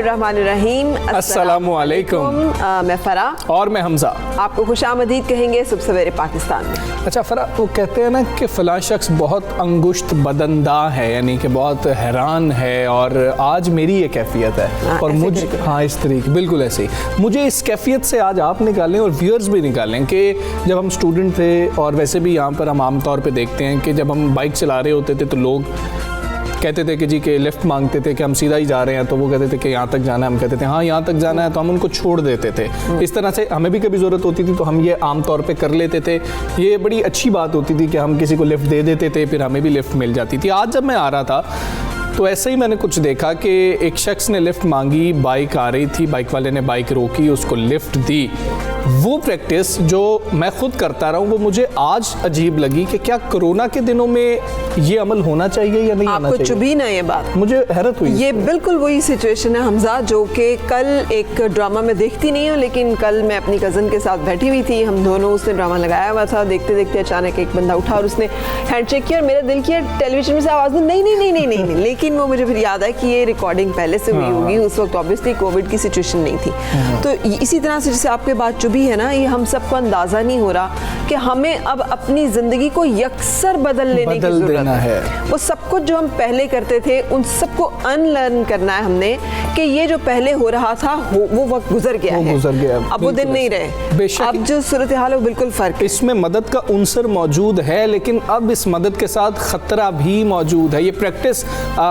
बिस्मिल्लाहिर्रहमानिर्रहीम। अस्सलामु अलैकुम। मैं फरा और मैं हमजा। आपको खुशामदीद कहेंगे सुबह सवेरे पाकिस्तान में। अच्छा फरा, वो कहते हैं ना कि फ़लाँ शख्स बहुत अंगुश्त बदनदा है, यानी कि बहुत हैरान है, और आज मेरी ये कैफियत है। और मुझे इस तरीके बिल्कुल ऐसे ही मुझे इस कैफियत से आज आप निकालें और व्यूअर्स भी निकालें कि जब हम स्टूडेंट थे, और वैसे भी यहाँ पर हम आमतौर पर देखते हैं कि जब हम बाइक चला रहे होते थे तो लोग कहते थे कि जी के लिफ्ट मांगते थे कि हम सीधा ही जा रहे हैं, तो वो कहते थे कि यहाँ तक जाना है, हम कहते थे हाँ यहाँ तक जाना है, तो हम उनको छोड़ देते थे। इस तरह से हमें भी कभी ज़रूरत होती थी तो हम ये आम तौर पे कर लेते थे। ये बड़ी अच्छी बात होती थी कि हम किसी को लिफ्ट दे देते थे, फिर हमें भी लिफ्ट मिल जाती थी। आज जब मैं आ रहा था तो ऐसे ही मैंने कुछ देखा कि एक शख्स ने लिफ्ट मांगी, बाइक आ रही थी, बाइक वाले ने बाइक रोकी, उसको लिफ्ट दी। वो प्रैक्टिस जो मैं खुद करता रहा हूँ वो मुझे आज अजीब लगी कि क्या कोरोना के दिनों में ये अमल होना चाहिए या नहीं होना चाहिए। आपको चुभी ना ये बात, मुझे हैरत हुई। ये बिल्कुल वही सिचुएशन है हमजा, जो कि कल एक ड्रामा में देखती नहीं हूँ, लेकिन कल मैं अपनी कज़न के साथ बैठी हुई थी, हम दोनों, उसने ड्रामा लगाया हुआ था। देखते देखते अचानक एक बंदा उठा और उसने हैंडशेक किया और मेरा दिल किया टेलीविजन में से आवाज़ नहीं। लेकिन वो मुझे फिर याद है कि ये रिकॉर्डिंग पहले से हुई होगी, उस वक्त ऑब्वियसली कोविड की सिचुएशन नहीं थी। तो इसी तरह से जैसे आपके बात चुभी है ना, ये हम सबको अंदाज़ा नहीं हो रहा कि हमें अब अपनी ज़िंदगी को यकसर बदल लेने की ज़रूरत है। वो सब कुछ जो हम पहले करते थे उन सबको अनलर्न करना है हमने, कि ये जो पहले हो रहा था वो वक्त गुजर गया है, अब वो दिन नहीं रहे। अब जो सूरत हाल है वो बिल्कुल फ़र्क है। इसमें मदद का उनसर मौजूद है, लेकिन अब इस मदद के साथ ख़तरा भी मौजूद है। ये प्रैक्टिस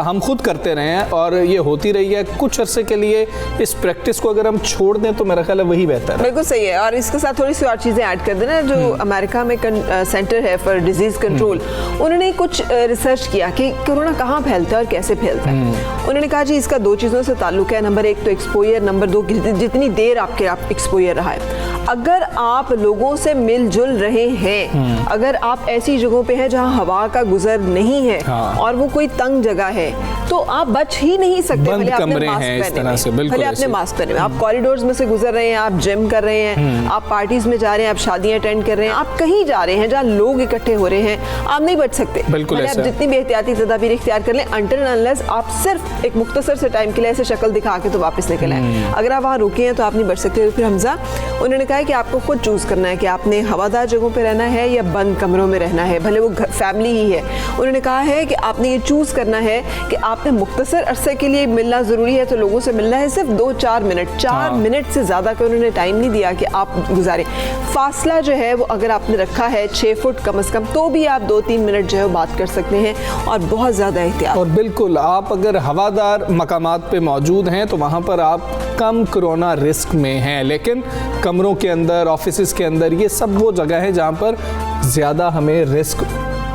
हम खुद करते रहे हैं और ये होती रही है कुछ अरसे के लिए। इस प्रैक्टिस को अगर हम छोड़ दें तो मेरा ख्याल है वही बेहतर है। बिल्कुल सही है। और इसके साथ थोड़ी सी और चीज़ें ऐड कर देना, जो अमेरिका में सेंटर है फॉर डिजीज़ कंट्रोल, उन्होंने कुछ रिसर्च किया कि कोरोना कहाँ फैलता है और कैसे फैलता है। उन्होंने कहा जी इसका दो चीज़ों से ताल्लुक है, नंबर एक तो एक्सपोजर, नंबर दो जितनी देर आप एक्सपोजर रहा है। अगर आप लोगों से मिलजुल रहे हैं, अगर आप ऐसी जगहों पे हैं जहां हवा का गुजर नहीं है और वो कोई तंग जगह है, तो आप बच ही नहीं सकते। भले आपने मास्क पहने, आप कॉरिडोर्स में से गुजर रहे हैं, आप जिम कर रहे हैं, आप पार्टीज में जा रहे हैं, आप शादियां अटेंड कर रहे हैं, आप कहीं जा रहे हैं जहाँ लोग इकट्ठे हो रहे हैं, आप नहीं बच सकते। भले आप जितनी भी एहतियाती तदाबीर इख्तियार कर लें, अनटिल अनलेस आप सिर्फ एक मुख्तसर से टाइम के लिए ऐसे शक्ल दिखा के तो वापस निकल आए। अगर आप वहाँ रुके हैं तो आप नहीं बच सकते। फिर हमजा, उन्होंने कहा कि आपको खुद चूज़ करना है कि आपने हवादार जगहों पे रहना है या बंद कमरों में रहना है, भले वो फैमिली ही है। उन्होंने कहा है कि आपने ये चूज़ करना है कि आपने मुख्तसर अरसे के लिए मिलना ज़रूरी है, तो लोगों से मिलना है सिर्फ 2-4 मिनट, 4 मिनट से ज़्यादा का उन्होंने टाइम नहीं दिया कि आप गुजारें। फासला जो है वो अगर आपने रखा है 6 फुट कम से कम, तो भी आप 2-3 मिनट जो है वो बात कर सकते हैं, और बहुत ज़्यादा एहतियात। और बिल्कुल आप अगर हवादार मकामात पे मौजूद हैं तो वहाँ पर आप कम कोरोना रिस्क में हैं, लेकिन कमरों के अंदर, ऑफिसेस के अंदर, ये सब वो जगह है जहाँ पर ज़्यादा हमें रिस्क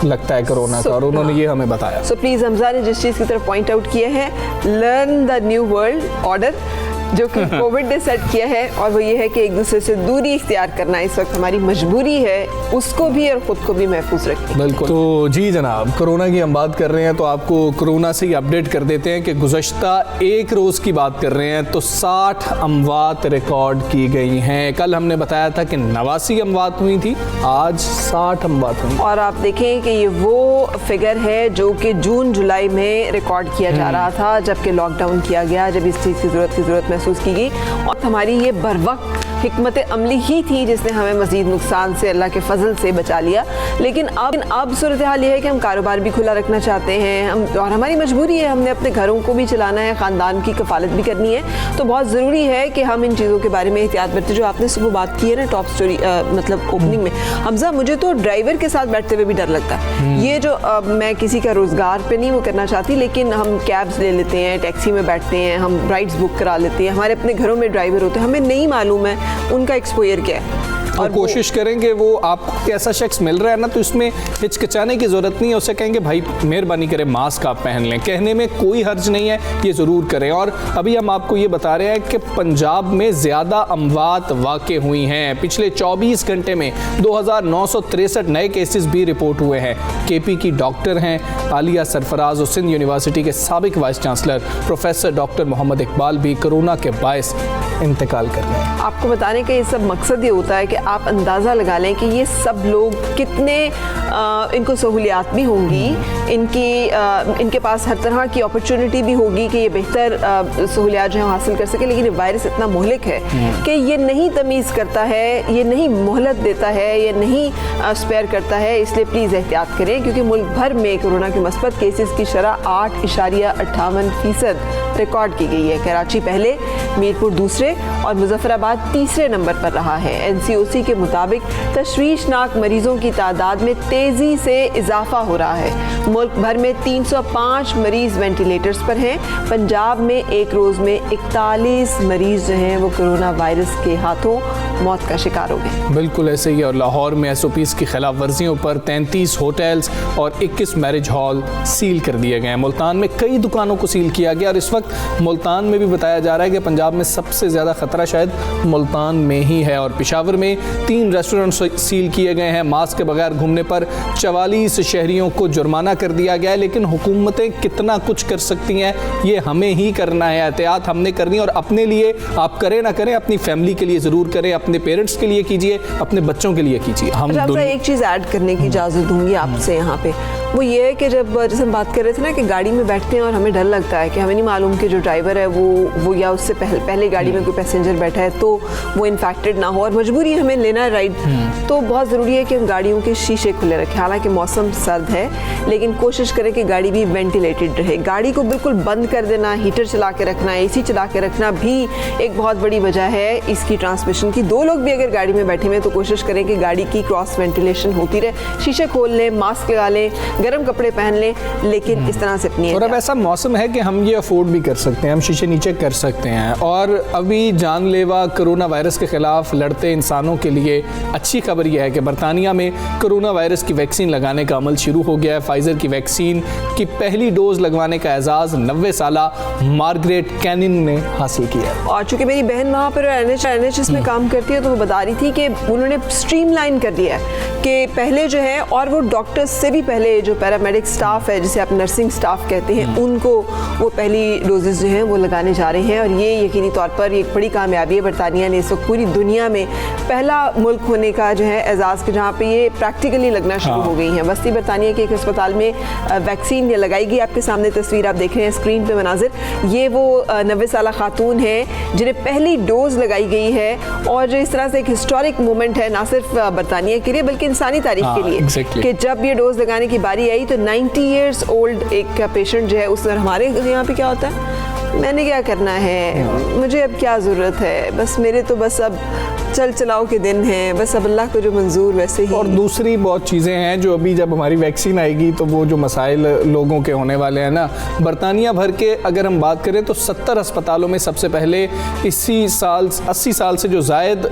लगता है कोरोना का, और उन्होंने ये हमें बताया। सो प्लीज़, हमजा ने जिस चीज़ की तरफ पॉइंट आउट किया है, learn the new world order जो कि कोविड ने सेट किया है, और वो ये है कि एक दूसरे से दूरी इख्तियार करना इस वक्त हमारी मजबूरी है, उसको भी और ख़ुद को भी महफूज रखें। बिल्कुल। तो जी जनाब, कोरोना की हम बात कर रहे हैं तो आपको कोरोना से ही अपडेट कर देते हैं कि गुज़श्ता एक रोज़ की बात कर रहे हैं तो 60 अमवात रिकॉर्ड की गई हैं। कल हमने बताया था कि 89 अमवात हुई थी, आज 60 अमवात हुई। और आप देखें कि ये वो फिगर है जो कि जून जुलाई में रिकॉर्ड किया जा रहा था, जबकि लॉकडाउन किया गया, जब इस चीज़ की ज़रूरत महसूस की गई, और हमारी ये बरवक्त हिकमत अमली ही थी जिसने हमें मज़ीद नुकसान से अल्लाह के फजल से बचा लिया। लेकिन अब सूरत हाल ये है कि हम कारोबार भी खुला रखना चाहते हैं, और हमारी मजबूरी है, हमने अपने घरों को भी चलाना है, ख़ानदान की कफालत भी करनी है, तो बहुत ज़रूरी है कि हम इन चीज़ों के बारे में एहतियात बरतें। जो आपने सुबह बात की है ना टॉप स्टोरी, मतलब ओपनिंग में, हमजा, मुझे तो ड्राइवर के साथ बैठते हुए भी डर लगता है। ये जो मैं किसी का रोज़गार पे नहीं वो करना चाहती, लेकिन हम कैब्स ले लेते हैं, टैक्सी में बैठते हैं, हम राइड्स बुक करा लेते हैं, हमारे अपने घरों में ड्राइवर होते हैं, हमें नहीं मालूम है उनका एक्सपोजर क्या है। और कोशिश करेंगे वो आपको ऐसा शख्स मिल रहा है ना तो इसमें हिचकिचाने की ज़रूरत नहीं है, उसे कहेंगे भाई मेहरबानी करें मास्क आप पहन लें, कहने में कोई हर्ज नहीं है, ये ज़रूर करें। और अभी हम आपको ये बता रहे हैं कि पंजाब में ज़्यादा अमवात वाक़ हुई हैं। पिछले 24 घंटे में 2963 नए केसेस भी रिपोर्ट हुए हैं। केपी की डॉक्टर हैं आलिया सरफराज और सिंध यूनिवर्सिटी के साबिक vice chancellor professor doctor Mohammad Iqbal भी कोरोना के बायस इंतकाल कर गए। आपको बताने का ये सब मकसद ये होता है कि आप अंदाज़ा लगा लें कि ये सब लोग कितने इनको सहूलियात भी होंगी, इनके पास हर तरह की अपॉर्चुनिटी भी होगी कि ये बेहतर सहूलियात जो है हासिल कर सके, लेकिन वायरस इतना मोहलिक है कि ये नहीं तमीज़ करता है, ये नहीं मोहलत देता है, ये नहीं स्पेयर करता है। इसलिए प्लीज़ एहतियात करें, क्योंकि मुल्क भर में कोरोना के मुस्बत केसेस की शरह 8.58% रिकॉर्ड की गई है। कराची पहले, मीरपुर दूसरे और मुजफ्फराबाद तीसरे नंबर पर रहा है। NCOC के मुताबिक तशवीशनाक मरीजों की तादाद में तेज़ी से इजाफा हो रहा है। मुल्क भर में 305 मरीज वेंटिलेटर्स पर हैं। पंजाब में एक रोज़ में 41 मरीज जो हैं वो कोरोना वायरस के हाथों मौत का शिकार हो गए। बिल्कुल ऐसे ही। और लाहौर में SOPs की खिलाफ वर्जियों पर 33 होटल्स और 21 मैरिज हॉल सील कर दिए गए हैं। मुल्तान में कई दुकानों को सील किया गया और इस वक्त मुल्तान में भी बताया जा रहा है कि पंजाब में सबसे ज़्यादा ख़तरा शायद मुल्तान में ही है। और पेशावर में 3 रेस्टोरेंट सील किए गए हैं। मास्क के बगैर घूमने पर 44 शहरियों को जुर्माना कर दिया गया है। लेकिन हुकूमतें कितना कुछ कर सकती हैं, ये हमें ही करना है। एहतियात हमने करनी है और अपने लिए आप करें ना करें, अपनी फैमिली के लिए ज़रूर करें, अपने पेरेंट्स के लिए कीजिए, अपने बच्चों के लिए कीजिए। हम एक चीज़ ऐड करने की इजाज़त दूंगी आपसे यहाँ पे, वो ये है कि जब जैसे हम बात कर रहे थे ना कि गाड़ी में बैठते हैं और हमें डर लगता है कि हमें नहीं मालूम कि जो ड्राइवर है वो या उससे पहले गाड़ी में कोई पैसेंजर बैठा है तो वो इन्फेक्टेड ना हो और मजबूरी हमें लेना है राइड, तो बहुत ज़रूरी है कि हम गाड़ियों के शीशे खुले रखें। हालांकि मौसम सर्द है, लेकिन कोशिश करें कि गाड़ी भी वेंटिलेटेड रहे। गाड़ी को बिल्कुल बंद कर देना, हीटर चला के रखना, AC चला के रखना भी एक बहुत बड़ी वजह है इसकी ट्रांसमिशन की। 2 लोग भी अगर गाड़ी में बैठे हुए तो कोशिश करें कि गाड़ी की क्रॉस वेंटिलेशन होती रहे, शीशे खोल लें, मास्क लगा लें, गर्म कपड़े पहन लें, लेकिन इस तरह से अपनी। और अब ऐसा मौसम है कि हम ये अफोर्ड भी कर सकते हैं, हम शीशे नीचे कर सकते हैं। और अभी जानलेवा कोरोना वायरस के खिलाफ लड़ते इंसानों के लिए अच्छी खबर यह है कि बरतानिया में कोरोना वायरस की वैक्सीन लगाने का अमल शुरू हो गया है। फाइजर की वैक्सीन की पहली डोज लगवाने का एजाज़ 90 साला मार्गरेट कैनिन ने हासिल किया। और चूँकि मेरी बहन वहाँ पर NHS में काम करती है तो वो बता रही थी कि उन्होंने स्ट्रीमलाइन कर दिया है कि पहले जो है, और वो डॉक्टर्स से भी पहले जो पैरामेडिक स्टाफ है, जिसे आप नर्सिंग स्टाफ कहते हैं, उनको वो पहली डोजेस जो हैं वो लगाने जा रहे हैं। और ये यकीनी तौर पर एक बड़ी कामयाबी है। बरतानिया ने इस वक्त पूरी दुनिया में पहला मुल्क होने का जो है एजाज़ के जहाँ पे ये प्रैक्टिकली लगना शुरू हो गई हैं। वस्ती बरतानिया के एक अस्पताल में वैक्सीन लगाई गई। आपके सामने तस्वीर आप देख रहे हैं स्क्रीन पे मनाजिर, ये वो 90 साला खातून है जिन्हें पहली डोज लगाई गई है। और इस तरह से एक हिस्टोरिक मोमेंट है, ना सिर्फ बरतानिया के लिए बल्कि इंसानी तारीख के लिए, कि जब ये डोज लगाने की बारी आई तो 90 ईयर्स ओल्ड एक पेशेंट जो है उसने, हमारे यहाँ पे क्या होता है, मैंने क्या करना है, मुझे अब क्या ज़रूरत है, बस मेरे तो बस अब चल चलाओ के दिन हैं, बस अब अल्लाह को जो मंजूर वैसे ही। और दूसरी बहुत चीज़ें हैं जो अभी जब हमारी वैक्सीन आएगी तो वो जो मसाइल लोगों के होने वाले हैं ना, बरतानिया भर के अगर हम बात करें तो 70 अस्पतालों में सबसे पहले 80 साल से जो जायद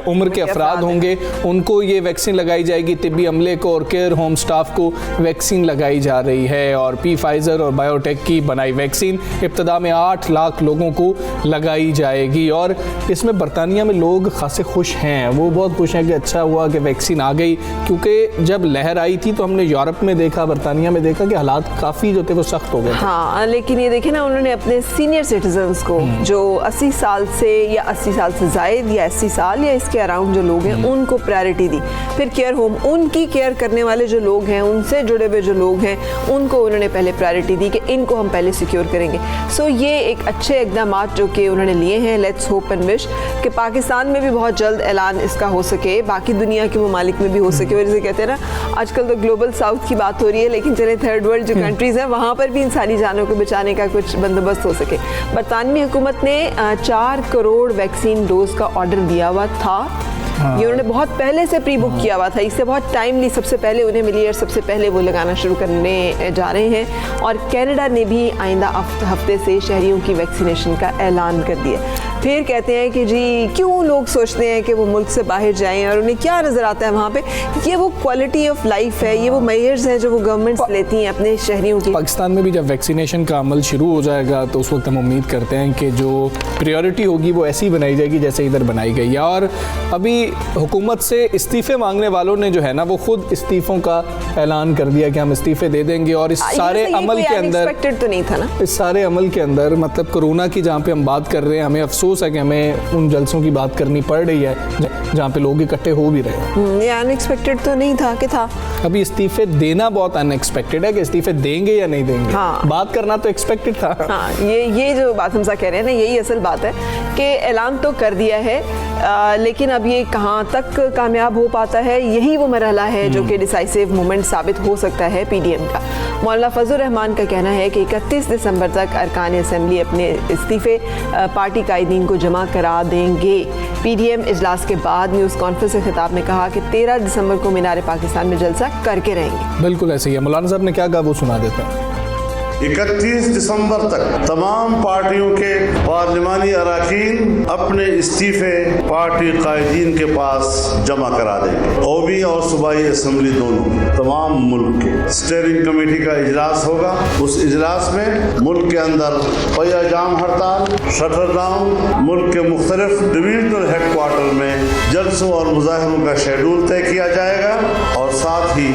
उम्र के अफराद होंगे उनको ये वैक्सीन लगाई जाएगी। तिब्बी अमले को और केयर होम स्टाफ को वैक्सीन लगाई जा रही है। और फाइजर और बायोटेक की बनाई वैक्सीन इब्तदा में 8 लाख लोगों को लगाई जाएगी। और इसमें बरतानिया में लोग खासे खुश हैं, वो बहुत खुश हैं कि अच्छा हुआ कि वैक्सीन आ गई, क्योंकि जब लहर आई थी तो हमने यूरोप में देखा, बरतानिया में देखा कि हालात काफ़ी जो थे वो सख्त हो गए। हाँ, लेकिन ये देखें ना, उन्होंने अपने सीनियर सिटीजन्स को जो 80 साल से या 80 साल से ज़ायद या 80 साल या इसके अराउंड जो लोग हैं उनको प्रायोरिटी दी। फिर केयर होम, उनकी केयर करने वाले जो लोग हैं, उनसे जुड़े हुए जो लोग हैं, उनको उन्होंने पहले प्रायोरिटी दी कि इनको हम पहले सिक्योर करेंगे। सो ये एक अच्छे इक़दाम जो कि उन्होंने लिए हैं। लेट्स होप एंड विश कि पाकिस्तान में भी बहुत जल्द ऐलान इसका हो सके, बाकी दुनिया के ममालिक में भी हो सके। और जैसे कहते हैं ना, आजकल तो ग्लोबल साउथ की बात हो रही है, लेकिन चले थर्ड वर्ल्ड जो कंट्रीज़ हैं वहाँ पर भी इंसानी जानों को बचाने का कुछ बंदोबस्त हो सके। बरतानवी हुकूमत ने 4 करोड़ वैक्सीन डोज का ऑर्डर दिया हुआ था। ये उन्होंने बहुत पहले से प्री बुक किया हुआ था, इससे बहुत टाइमली सबसे पहले उन्हें मिली और सबसे पहले वो लगाना शुरू करने जा रहे हैं। और कनाडा ने भी आइंदा हफ्ते से शहरियों की वैक्सीनेशन का ऐलान कर दिया। फिर कहते हैं कि जी क्यों लोग सोचते हैं कि वो मुल्क से बाहर जाएं और उन्हें क्या नज़र आता है वहाँ पे, ये वो क्वालिटी ऑफ लाइफ है, ये वो मेजर्स हैं जो वो गवर्नमेंट्स लेती हैं अपने शहरियों की। पाकिस्तान में भी जब वैक्सीनेशन का अमल शुरू हो जाएगा तो उस वक्त हम उम्मीद करते हैं कि जो प्रायोरिटी होगी वो ऐसी बनाई जाएगी जैसे इधर बनाई गई है। और अभी हुकूमत से इस्तीफ़े मांगने वालों ने जो है ना वो खुद इस्तीफ़ों का ऐलान कर दिया कि हम इस्तीफ़े दे देंगे। और इस सारे अमल के अंदर तो नहीं था ना, इस सारे अमल के अंदर मतलब कोरोना की जहाँ पे हम बात कर रहे हैं, हमें अफसोस अफसोस है कि हमें उन जलसों की बात करनी पड़ रही है जहाँ पे लोग इकट्ठे हो भी रहे हैं। ये अनएक्सपेक्टेड तो नहीं था कि था। अभी इस्तीफे देना बहुत अनएक्सपेक्टेड है कि इस्तीफे देंगे या नहीं देंगे। हाँ। बात करना तो एक्सपेक्टेड था। हाँ, ये जो बात हमसा कह रहे हैं ना, यही असल बात है कि ऐलान तो कर दिया है, लेकिन अब ये कहाँ तक कामयाब हो पाता है, यही वो मरहला है जो कि डिसाइसिव मोमेंट साबित हो सकता है पीडीएम का। मौलाना फजल रहमान का कहना है कि 31 दिसंबर तक अरकान असम्बली अपने इस्तीफे पार्टी कायदीन को जमा करा देंगे। पीडीएम इजलास के बाद न्यूज़ कॉन्फ्रेंस से खिताब में कहा कि 13 दिसंबर को मीनार पाकिस्तान में जलसा करके रहेंगे। बिल्कुल ऐसे ही है। मौलाना साहब ने क्या कहा वो सुना देते हैं। 31 दिसंबर तक तमाम पार्टियों के पार्लिमानी अरकान अपने इस्तीफे पार्टी कायदीन के पास जमा करा देंगे। कौमी और सूबाई असम्बली दोनों तमाम मुल्क के स्टीयरिंग कमेटी का इजलास होगा। उस इजलास में मुल्क के अंदर पहिया जाम हड़ताल, शटर डाउन, मुल्क के मुख्तलिफ डिवीजनल हेडक्वार्टर में जलसों और मुजाहरों का शेड्यूल तय किया जाएगा और साथ ही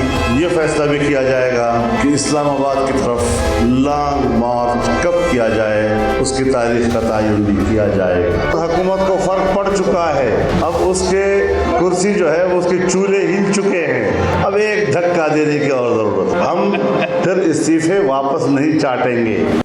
ये फैसला भी किया जाएगा कि इस्लामाबाद की तरफ लॉन्ग मार्च कब किया जाए, उसकी तारीख का तयन भी किया जाएगा। तो हुकूमत को फर्क पड़ चुका है, अब उसके कुर्सी जो है वो उसके चूल्हे हिल चुके हैं, अब एक धक्का देने की और ज़रूरत। हम फिर इस्तीफे वापस नहीं चाटेंगे।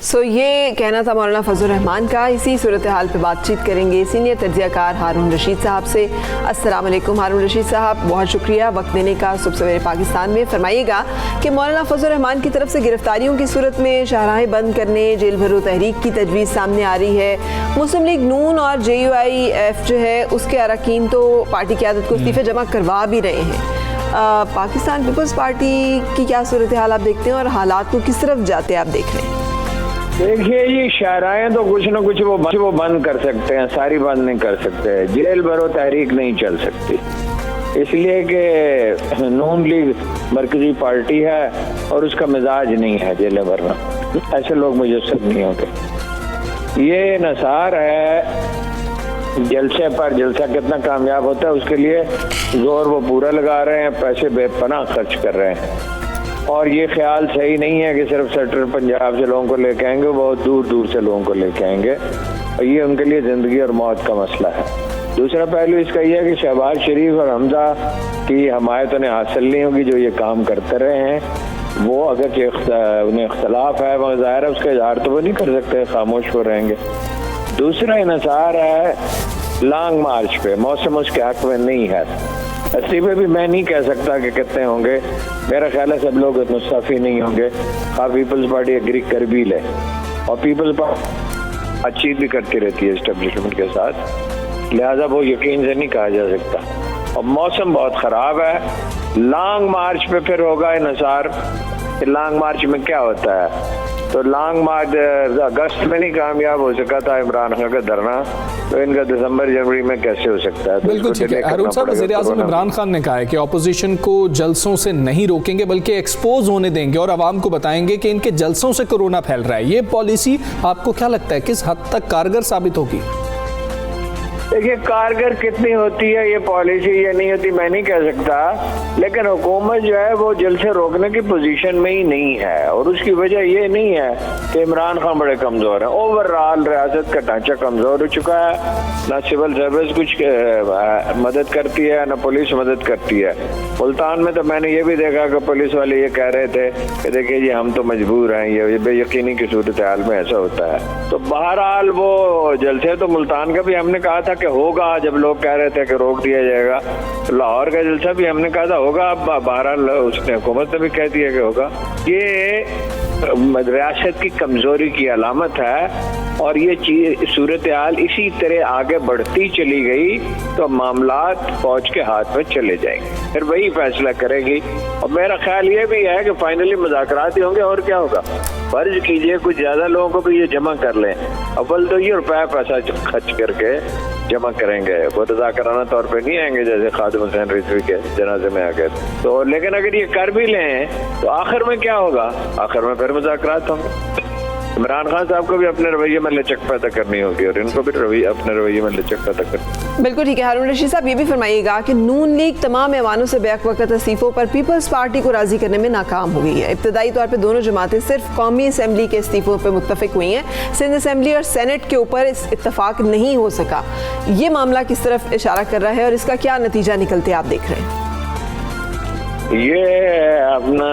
सो ये कहना था मौलाना फजल रहमान का। इसी सूरत हाल पर बातचीत करेंगे सीनियर तज्ज़ियाकार हारून रशीद साहब से। अस्सलाम वालेकुम हारून रशीद साहब, बहुत शुक्रिया वक्त देने का सुबह सवेरे पाकिस्तान में। फरमाइएगा कि मौलाना फजल रहमान की तरफ से गिरफ्तारियों की सूरत में शाहराहें बंद करने, जेल भरो तहरीक की तजवीज़ सामने आ रही है। मुस्लिम लीग नून और JUIF जो है उसके अरकान तो पार्टी क़यादत को इस्तीफ़े जमा करवा भी रहे हैं। पाकिस्तान पीपल्स पार्टी की क्या सूरत हाल आप देखते हैं और हालात को किस तरफ जाते आप देख रहे हैं? देखिए, ये शायराएं तो कुछ ना कुछ वो बंद कर सकते हैं, सारी बंद नहीं कर सकते। जेल भरो तहरीक नहीं चल सकती, इसलिए कि नून लीग मरकजी पार्टी है और उसका मिजाज नहीं है जेल भरना। ऐसे लोग मुयस्सर नहीं होते। ये नसार है जलसे पर, जलसा कितना कामयाब होता है उसके लिए जोर वो पूरा लगा रहे हैं, पैसे बेपनाह खर्च कर रहे हैं। और ये ख्याल सही नहीं है कि सिर्फ सेंट्रल पंजाब से लोगों को लेके आएंगे, बहुत दूर दूर से लोगों को लेके आएंगे और ये उनके लिए ज़िंदगी और मौत का मसला है। दूसरा पहलू इसका यह है कि शहबाज शरीफ और हमजा की हमायत उन्हें हासिल नहीं होगी जो ये काम करते रहे हैं। वो अगर उन्हें इख्तलाफ है, मगर ज़ाहिर है उसका इजहार तो वो नहीं कर सकते, खामोश हो रहेंगे। दूसरा इन्हिसार है लॉन्ग मार्च पे, मौसम उसके हक में नहीं है। इस्तीफे भी मैं नहीं कह सकता कि कितने होंगे, मेरा ख्याल है सब लोग मुस्तफ़ी नहीं होंगे। हाँ, पीपल्स पार्टी एग्री कर भी ले और पीपल्स पार्टी बातचीत भी करती रहती है इस्टेब्लिशमेंट के साथ, लिहाजा वो यकीन से नहीं कहा जा सकता। और मौसम बहुत ख़राब है। लॉन्ग मार्च पे फिर होगा इन्हिसार। लॉन्ग मार्च में क्या होता है, तो लॉन्ग मार्च अगस्त में नहीं कामयाब हो सका था इमरान खान का धरना, तो इनका दिसंबर जनवरी में कैसे हो सकता है? तो बिल्कुल ठीक है। हारून साहब, वज़ीर-ए-आज़म इमरान खान ने कहा है कि ऑपोजिशन को जलसों से नहीं रोकेंगे बल्कि एक्सपोज होने देंगे और आवाम को बताएंगे कि इनके जलसों से कोरोना फैल रहा है। ये पॉलिसी आपको क्या लगता है किस हद तक कारगर साबित होगी? देखिए, कारगर कितनी होती है ये पॉलिसी, ये नहीं होती मैं नहीं कह सकता, लेकिन हुकूमत जो है वो जलसे रोकने की पोजीशन में ही नहीं है। और उसकी वजह ये नहीं है कि इमरान खान बड़े कमज़ोर हैं। ओवरऑल रियासत का ढांचा कमज़ोर हो चुका है, ना सिविल सर्विस कुछ मदद करती है, ना पुलिस मदद करती है। मुल्तान में तो मैंने ये भी देखा कि पुलिस वाले ये कह रहे थे कि देखिए जी हम तो मजबूर हैं, ये बेयकीनी की सूरत हाल में ऐसा होता है। तो बहरहाल वो जलसे तो मुल्तान का भी हमने कहा था कि होगा, जब लोग कह रहे थे कि रोक दिया जाएगा। लाहौर का जलसा भी हमने कहा था होगा, अब बहरहाल उसने हुकूमत ने भी कह दिया कि होगा। ये रियासत की कमजोरी की अलामत है और ये चीज सूरत हाल इसी तरह आगे बढ़ती चली गई तो मामलात फौज के हाथ में चले जाएंगे, फिर वही फैसला करेगी। और मेरा ख्याल ये भी है कि फाइनली मुज़ाकरात ही होंगे और क्या होगा। फर्ज कीजिए कुछ ज्यादा लोगों को भी ये जमा कर लें, अव्वल तो ये रुपया पैसा खर्च करके जमा करेंगे, वो रज़ाकाराना तौर पे नहीं आएंगे जैसे खादिम हुसैन रिजवी के जनाजे में आ गए तो। लेकिन अगर ये कर भी लें तो आखिर में क्या होगा, आखिर में फिर मुज़ाकरात होंगे। इमरान खान साहब को भी अपने रवैये में लचक पैदा करनी होगी और इनको भी अपने रवैये में लचक पैदा करनी। बिल्कुल ठीक है। हारून रशीद साहब, ये भी फरमाइएगा कि नून लीग तमाम ऐवानों से बैक वक्त इस्तीफों पर पीपल्स पार्टी को राजी करने में नाकाम हो गई है। इब्तदाई तौर पर दोनों जमातें सिर्फ कौमी असम्बली के इस्तीफों पर मुत्तफिक हुई हैं। सिंध असम्बली और सेनेट के ऊपर इस इत्तफाक नहीं हो सका। ये मामला किस तरफ इशारा कर रहा है और इसका क्या नतीजा निकलते आप देख रहे हैं? ये अपना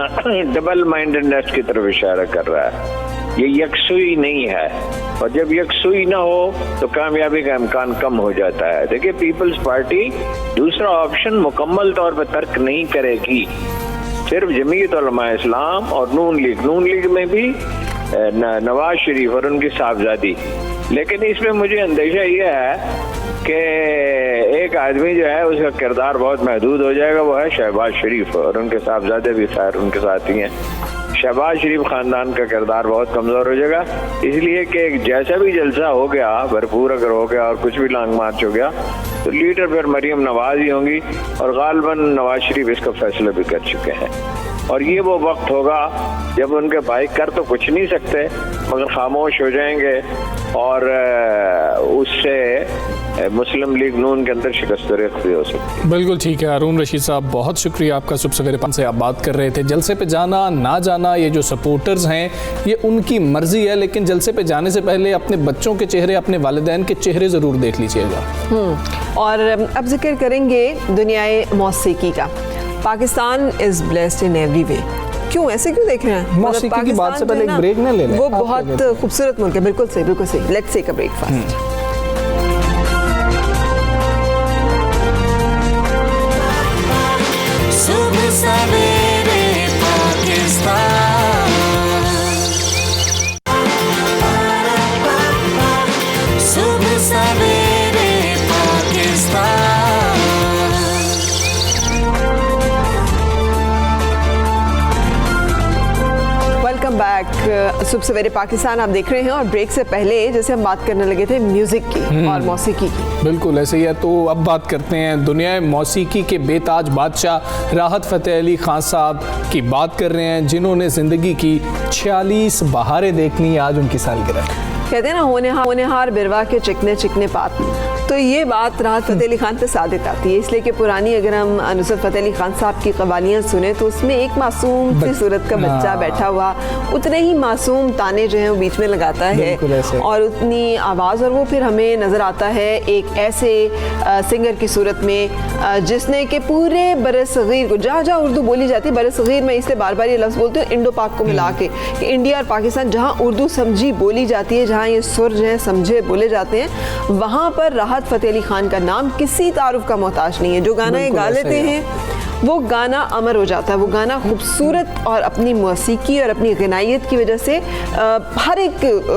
डबल माइंडेडनेस की तरफ इशारा कर रहा है। ये यकसुई नहीं है और जब यकसुई ना हो तो कामयाबी का इम्कान कम हो जाता है। देखिए, पीपल्स पार्टी दूसरा ऑप्शन मुकम्मल तौर पर तर्क नहीं करेगी। सिर्फ जमीयत उलमा इस्लाम और नून लीग में भी नवाज शरीफ और उनकी साहबजादी। लेकिन इसमें मुझे अंदेशा ये है कि एक आदमी जो है उसका किरदार बहुत महदूद हो जाएगा, वो है शहबाज शरीफ, और उनके साहबजादे भी खैर उनके साथ ही हैं। शहबाज शरीफ खानदान का किरदार बहुत कमज़ोर हो जाएगा, इसलिए कि जैसा भी जलसा हो गया, भरपूर अगर हो गया और कुछ भी लॉन्ग मार्च हो गया, तो लीडर फिर मरीम नवाज ही होंगी और गालिबन नवाज शरीफ इसका फैसला भी कर चुके हैं। और ये वो वक्त होगा जब उनके भाई कर तो कुछ नहीं सकते मगर खामोश हो जाएंगे और उससे मुस्लिम लीग नून के अंदर शिकस्त रेख भी हो सकती है। बिल्कुल ठीक है हारून रशीद साहब, बहुत शुक्रिया आपका। सुबह सवेरे 5 से आप बात कर रहे थे जलसे पे जाना ना जाना, ये जो सपोर्टर्स हैं ये उनकी मर्जी है, लेकिन जलसे पे जाने से पहले अपने बच्चों के चेहरे, अपने वालिदैन के चेहरे ज़रूर देख लीजिएगा। और अब जिक्र करेंगे दुनियाए मौसीकी का। Pakistan is blessed in every way. क्यों ऐसे क्यों देख रहे हैं? मौसीकी की बात से पहले एक ब्रेक ना ले लें? वो बहुत खूबसूरत मुल्क है। बिल्कुल सही, बिल्कुल सही। Let's take a break first. सुबह सवेरे पाकिस्तान, सुबह सवेरे पाकिस्तान। Welcome back. सुबह सवेरे पाकिस्तान आप देख रहे हैं और ब्रेक से पहले जैसे हम बात करने लगे थे म्यूजिक की और मौसीकी की। बिल्कुल ऐसे ही है। तो अब बात करते हैं दुनिया मौसीकी के बेताज बादशाह राहत फ़तेह अली खान साहब की बात कर रहे हैं, जिन्होंने ज़िंदगी की 46 बहारें देखनी। आज उनकी सालगिरह। कहते हैं ना, होनेहार बिरवा के चिकने चिकने पात। तो ये बात राहत फ़तेह अली खान पे सादिक आती है, इसलिए कि पुरानी अगर हम नुसरत फ़तेह अली खान साहब की कवालियाँ सुने तो उसमें एक मासूम सी सूरत का बच्चा बैठा हुआ उतने ही मासूम ताने जो हैं वो बीच में लगाता है और उतनी आवाज़, और वो फिर हमें नज़र आता है एक ऐसे सिंगर की सूरत में जिसने कि पूरे बरसगीर को, जहाँ जहाँ उर्दू बोली जाती है, बरसगीर में इसलिए बार बार ये लफ्ज़ बोलते हैं इंडो पाक को मिला के, कि इंडिया और पाकिस्तान जहाँ उर्दू समझी बोली जाती है, जहाँ ये सुर जो है समझे बोले जाते हैं, वहाँ पर राहत फ़तेह अली खान का नाम किसी तारुफ का मोहताज नहीं है। जो गाना ये गा लेते हैं वो गाना अमर हो जाता है। वो गाना खूबसूरत और अपनी मौसीकी और अपनी गनायत की वजह से हर एक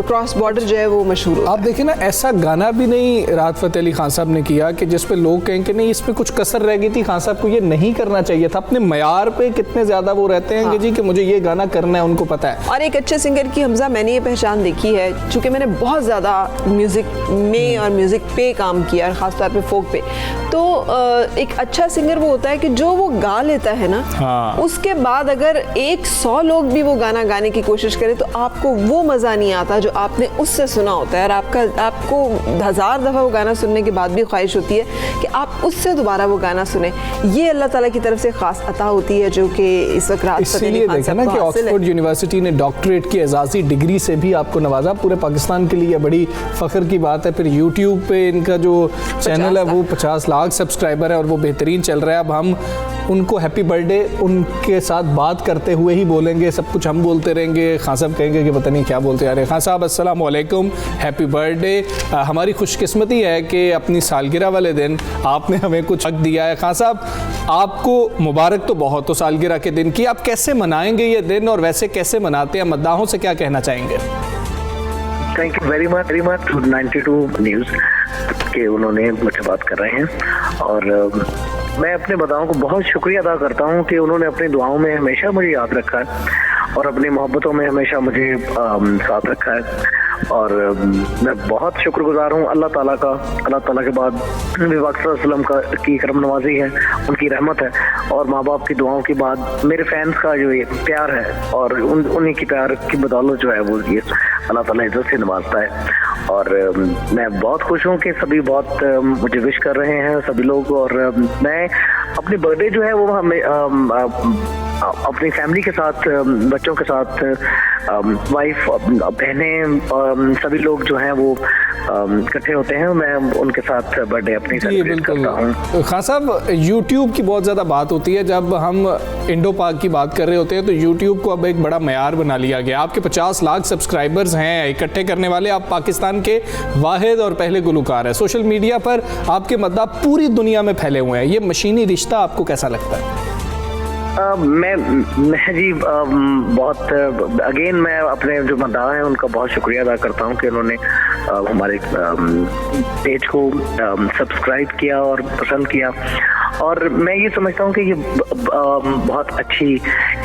क्रॉस बॉर्डर जो है वो मशहूर होता है। आप देखें ना, ऐसा गाना भी नहीं राहत फ़तेह अली खान साहब ने किया कि जिस पे लोग कहें कि नहीं इसमें कुछ कसर रह गई थी, खान साहब को ये नहीं करना चाहिए था। अपने मयार पे कितने ज़्यादा वो रहते हैं कि जी कि मुझे ये गाना करना है, उनको पता है। और एक अच्छे सिंगर की हमजा मैंने ये पहचान देखी है, चूँकि मैंने बहुत ज़्यादा म्यूज़िक में और म्यूज़िक पे काम किया, ख़ासतौर पर फोक पे, तो एक अच्छा सिंगर वो होता है कि जो वो गा लेता है ना, उसके बाद अगर 100 लोग भी वो गाना गाने की कोशिश करें तो आपको वो मज़ा नहीं आता जो आपने उससे सुना होता है, और आपको 1000 दफ़ा वो गाना सुनने के बाद भी ख्वाहिश होती है कि आप उससे दोबारा वो गाना सुने। ये अल्लाह ताला की तरफ से ख़ास अता होती है जो कि इस वक्त राहत फ़तेह अली खान साहब को हासिल है। ऑक्सफोर्ड यूनिवर्सिटी ने डॉक्टरेट की एजाज़ी डिग्री से भी आपको नवाजा। पूरे पाकिस्तान के लिए बड़ी फ़ख्र की बात है। फिर यूट्यूब पे इनका जो चैनल है वो 50 लाख सब्सक्राइबर है और वो बेहतरीन चल रहा है। अब हम उनको हैप्पी बर्थडे उनके साथ बात करते हुए ही बोलेंगे, सब कुछ हम बोलते रहेंगे, खान साहब कहेंगे कि पता नहीं क्या बोलते आ रहे। खान साहब अस्सलाम वालेकुम, हैप्पी बर्थडे। हमारी खुशकिस्मती है कि अपनी सालगिरह वाले दिन आपने हमें कुछ हक दिया है। खान साहब आपको मुबारक तो बहुत हो सालगिरह के दिन की, आप कैसे मनाएंगे ये दिन और वैसे कैसे मनाते हैं, मद्दाहों से क्या कहना चाहेंगे? Thank you very much to 92 news के उन्होंने मुझे बात कर रहे हैं, और मैं अपने बदाओं को बहुत शुक्रिया अदा करता हूं कि उन्होंने अपनी दुआओं में हमेशा मुझे याद रखा है और अपनी मोहब्बतों में हमेशा मुझे साथ रखा है। और मैं बहुत शुक्रगुजार हूँ अल्लाह ताला का। अल्लाह ताला के बाद नबी पाक सल्लल्लाहु अलैहि वसल्लम का की करम नवाजी है, उनकी रहमत है, और माँ बाप की दुआओं के बाद मेरे फैंस का जो ये प्यार है, और उन्हीं की प्यार की बदौलत जो है वो ये अल्लाह ताला इज्जत से नवाजता है। और मैं बहुत खुश हूँ कि सभी बहुत मुझे विश कर रहे हैं सभी लोग। और मैं अपनी बर्थडे जो है वो हमें अपनी फैमिली के साथ, बच्चों के साथ, वाइफ, बहनें, सभी लोग जो हैं वो इकट्ठे होते हैं, मैं उनके साथ बर्थडे अपनी सेलिब्रेट करता हूँ। खान साहब, यूट्यूब की बहुत ज़्यादा बात होती है। जब हम इंडो पाक की बात कर रहे होते हैं तो यूट्यूब को अब एक बड़ा मयार बना लिया गया। आपके 50 लाख सब्सक्राइबर्स हैं, इकट्ठे करने वाले आप पाकिस्तान के वाहिद और पहले गुलकार हैं। सोशल मीडिया पर आपके मद्दाह पूरी दुनिया में फैले हुए हैं। ये मशीनी रिश्ता आपको कैसा लगता है? मैं जी बहुत अगेन मैं अपने जो मद्दाह हैं उनका बहुत शुक्रिया अदा करता हूं कि उन्होंने हमारे पेज को सब्सक्राइब किया और पसंद किया। और मैं ये समझता हूँ कि ये बहुत अच्छी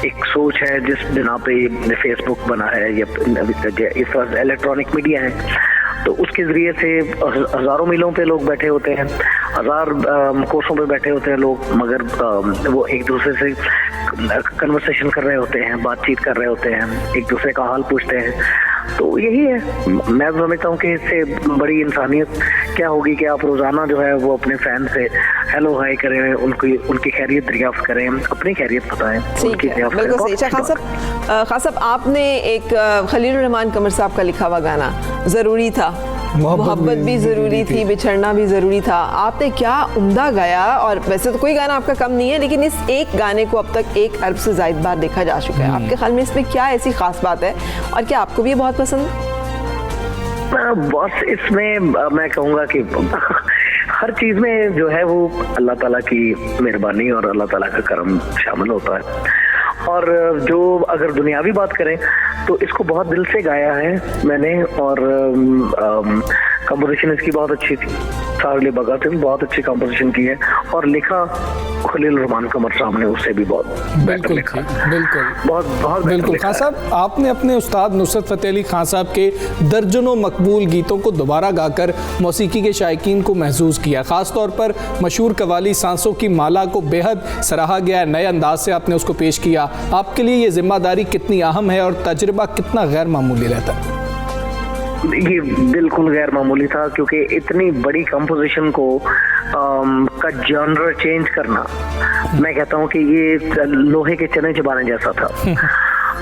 एक सोच है जिस बिना पे फेसबुक बना है या इस तरह इलेक्ट्रॉनिक मीडिया है, तो उसके ज़रिए से हज़ारों मीलों पे लोग बैठे होते हैं, हज़ार कोसों पे बैठे होते हैं लोग, मगर वो एक दूसरे से कन्वर्सेशन कर रहे होते हैं, बातचीत कर रहे होते हैं, एक दूसरे का हाल पूछते हैं। तो यही है, मैं समझता हूँ कि इससे बड़ी इंसानियत क्या होगी कि आप रोज़ाना जो है वो अपने फैन से हेलो हाय करें, उनकी खैरियत दरियाफ्त करें, अपनी खैरियत बताएं। बिल्कुल सही। खान साहब, आपने एक खलील रहमान कमर साहब का लिखा हुआ गाना ज़रूरी था, मोहब्बत भी ज़रूरी थी, बिछड़ना भी ज़रूरी था, आपने क्या उम्दा गाया। और वैसे तो कोई गाना आपका कम नहीं है, लेकिन इस एक गाने को अब तक 1 अरब से ज़ायद बार देखा जा चुका है। आपके ख्याल में इसमें क्या ऐसी ख़ास बात है और क्या आपको भी ये बहुत पसंद है? बस इसमें मैं कहूँगा कि हर चीज़ में जो है वो अल्लाह ताला की मेहरबानी और अल्लाह ताला का करम शामिल होता है। और जो अगर दुनियावी बात करें तो इसको बहुत दिल से गाया है मैंने, और कंपोजिशन इसकी बहुत अच्छी थी। सागले भगत ने बहुत अच्छी कंपोजिशन की है और लिखा खलील रहमान कमर साहब ने उससे भी बहुत बिल्कुल बहुत बिल्कुल। खान साहब, आपने अपने उस्ताद नुसरत फ़तेह अली खान साहब के दर्जनों मकबूल गीतों को दोबारा गाकर मौसीकी के शायकीन को महसूस किया। ख़ास तौर पर मशहूर कवाली सांसों की माला को बेहद सराहा गया, नए अंदाज से आपने उसको पेश किया। आपके लिए ये जिम्मेदारी कितनी अहम है और तजुर्बा कितना गैर मामूली रहता है? ये बिल्कुल गैर मामूली था, क्योंकि इतनी बड़ी कंपोजिशन को का जॉनर चेंज करना, मैं कहता हूँ कि ये लोहे के चने चबाने जैसा था।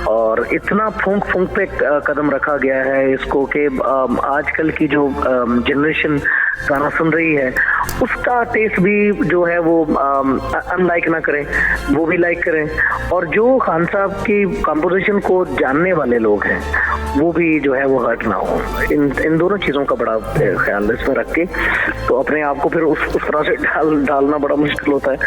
और इतना फूंक फूंक पे कदम रखा गया है इसको कि आजकल की जो जनरेशन गाना सुन रही है उसका टेस्ट भी जो है वो अनलाइक ना करें, वो भी लाइक करें। और जो खान साहब की कंपोजिशन को जानने वाले लोग हैं वो भी जो है वो हर्ट ना हो। इन दोनों चीज़ों का बड़ा ख्याल इसमें रख के तो अपने आप को फिर उस तरह से डालना बड़ा मुश्किल होता है।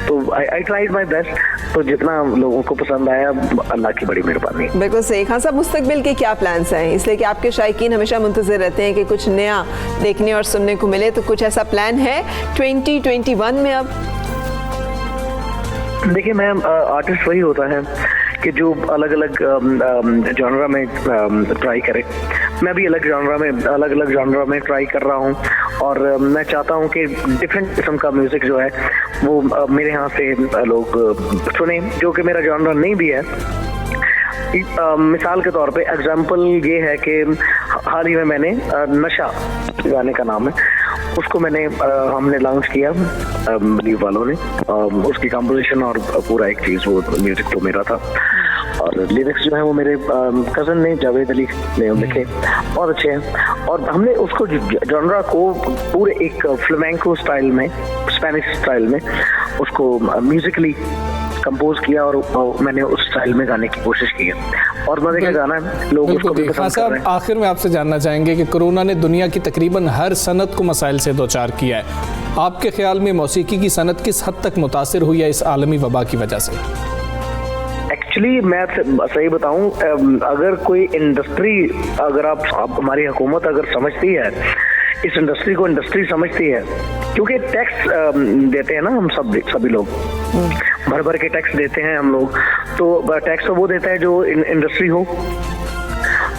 तो आई ट्राइड माई बेस्ट। तो जितना लोगों को पसंद आया अल्लाह की बड़ी मेहरबानी। बिल्कुल सही। खान साहब, मुस्तकबिल के क्या प्लान्स हैं? इसलिए कि आपके शायकीन हमेशा मुंतज़िर रहते हैं कि कुछ नया देखने और सुनने को मिले, तो कुछ ऐसा प्लान है 2021 में? अब देखिए, मैं आर्टिस्ट वही होता है कि जो अलग अलग जॉनरा में ट्राई करे। मैं भी अलग अलग जॉनरा में ट्राई कर रहा हूँ और मैं चाहता हूँ कि डिफरेंट किस्म का म्यूज़िक जो है वो मेरे यहाँ से लोग सुने, जो कि मेरा जॉनरा नहीं भी है। मिसाल के तौर पे एग्जांपल ये है कि हाल ही में मैंने नशा गाने का नाम है, उसको हमने लॉन्च किया बलीव वालों ने। उसकी कंपोजिशन और पूरा एक चीज़ वो म्यूजिक तो मेरा था और लिरिक्स जो है वो मेरे कज़न ने जावेद अली ने लिखे, बहुत अच्छे हैं। और हमने उसको जॉनरा को पूरे एक फ्लेमेंको स्टाइल में, स्पेनिश स्टाइल में उसको म्यूजिकली कंपोज किया और मैंने उस स्टाइल में गाने की कोशिश की है और मजे का गाना है, लोग उसको भी पसंद कर रहे हैं। आखिर में आपसे जानना चाहेंगे कि कोरोना ने दुनिया की तकरीबन हर सनत को मसाइल से दो चार किया है। आपके ख्याल में मौसीकी की सनत किस हद तक मुतासिर हुई है इस आलमी वबा की वजह से? एक्चुअली मैं सही बताऊं, अगर कोई इंडस्ट्री, अगर आप हमारी हुकूमत अगर समझती है, इस इंडस्ट्री को इंडस्ट्री समझती है, क्योंकि टैक्स देते हैं ना हम सभी लोग, भर भर के टैक्स देते हैं हम लोग, तो टैक्स तो वो देता है जो इंडस्ट्री हो।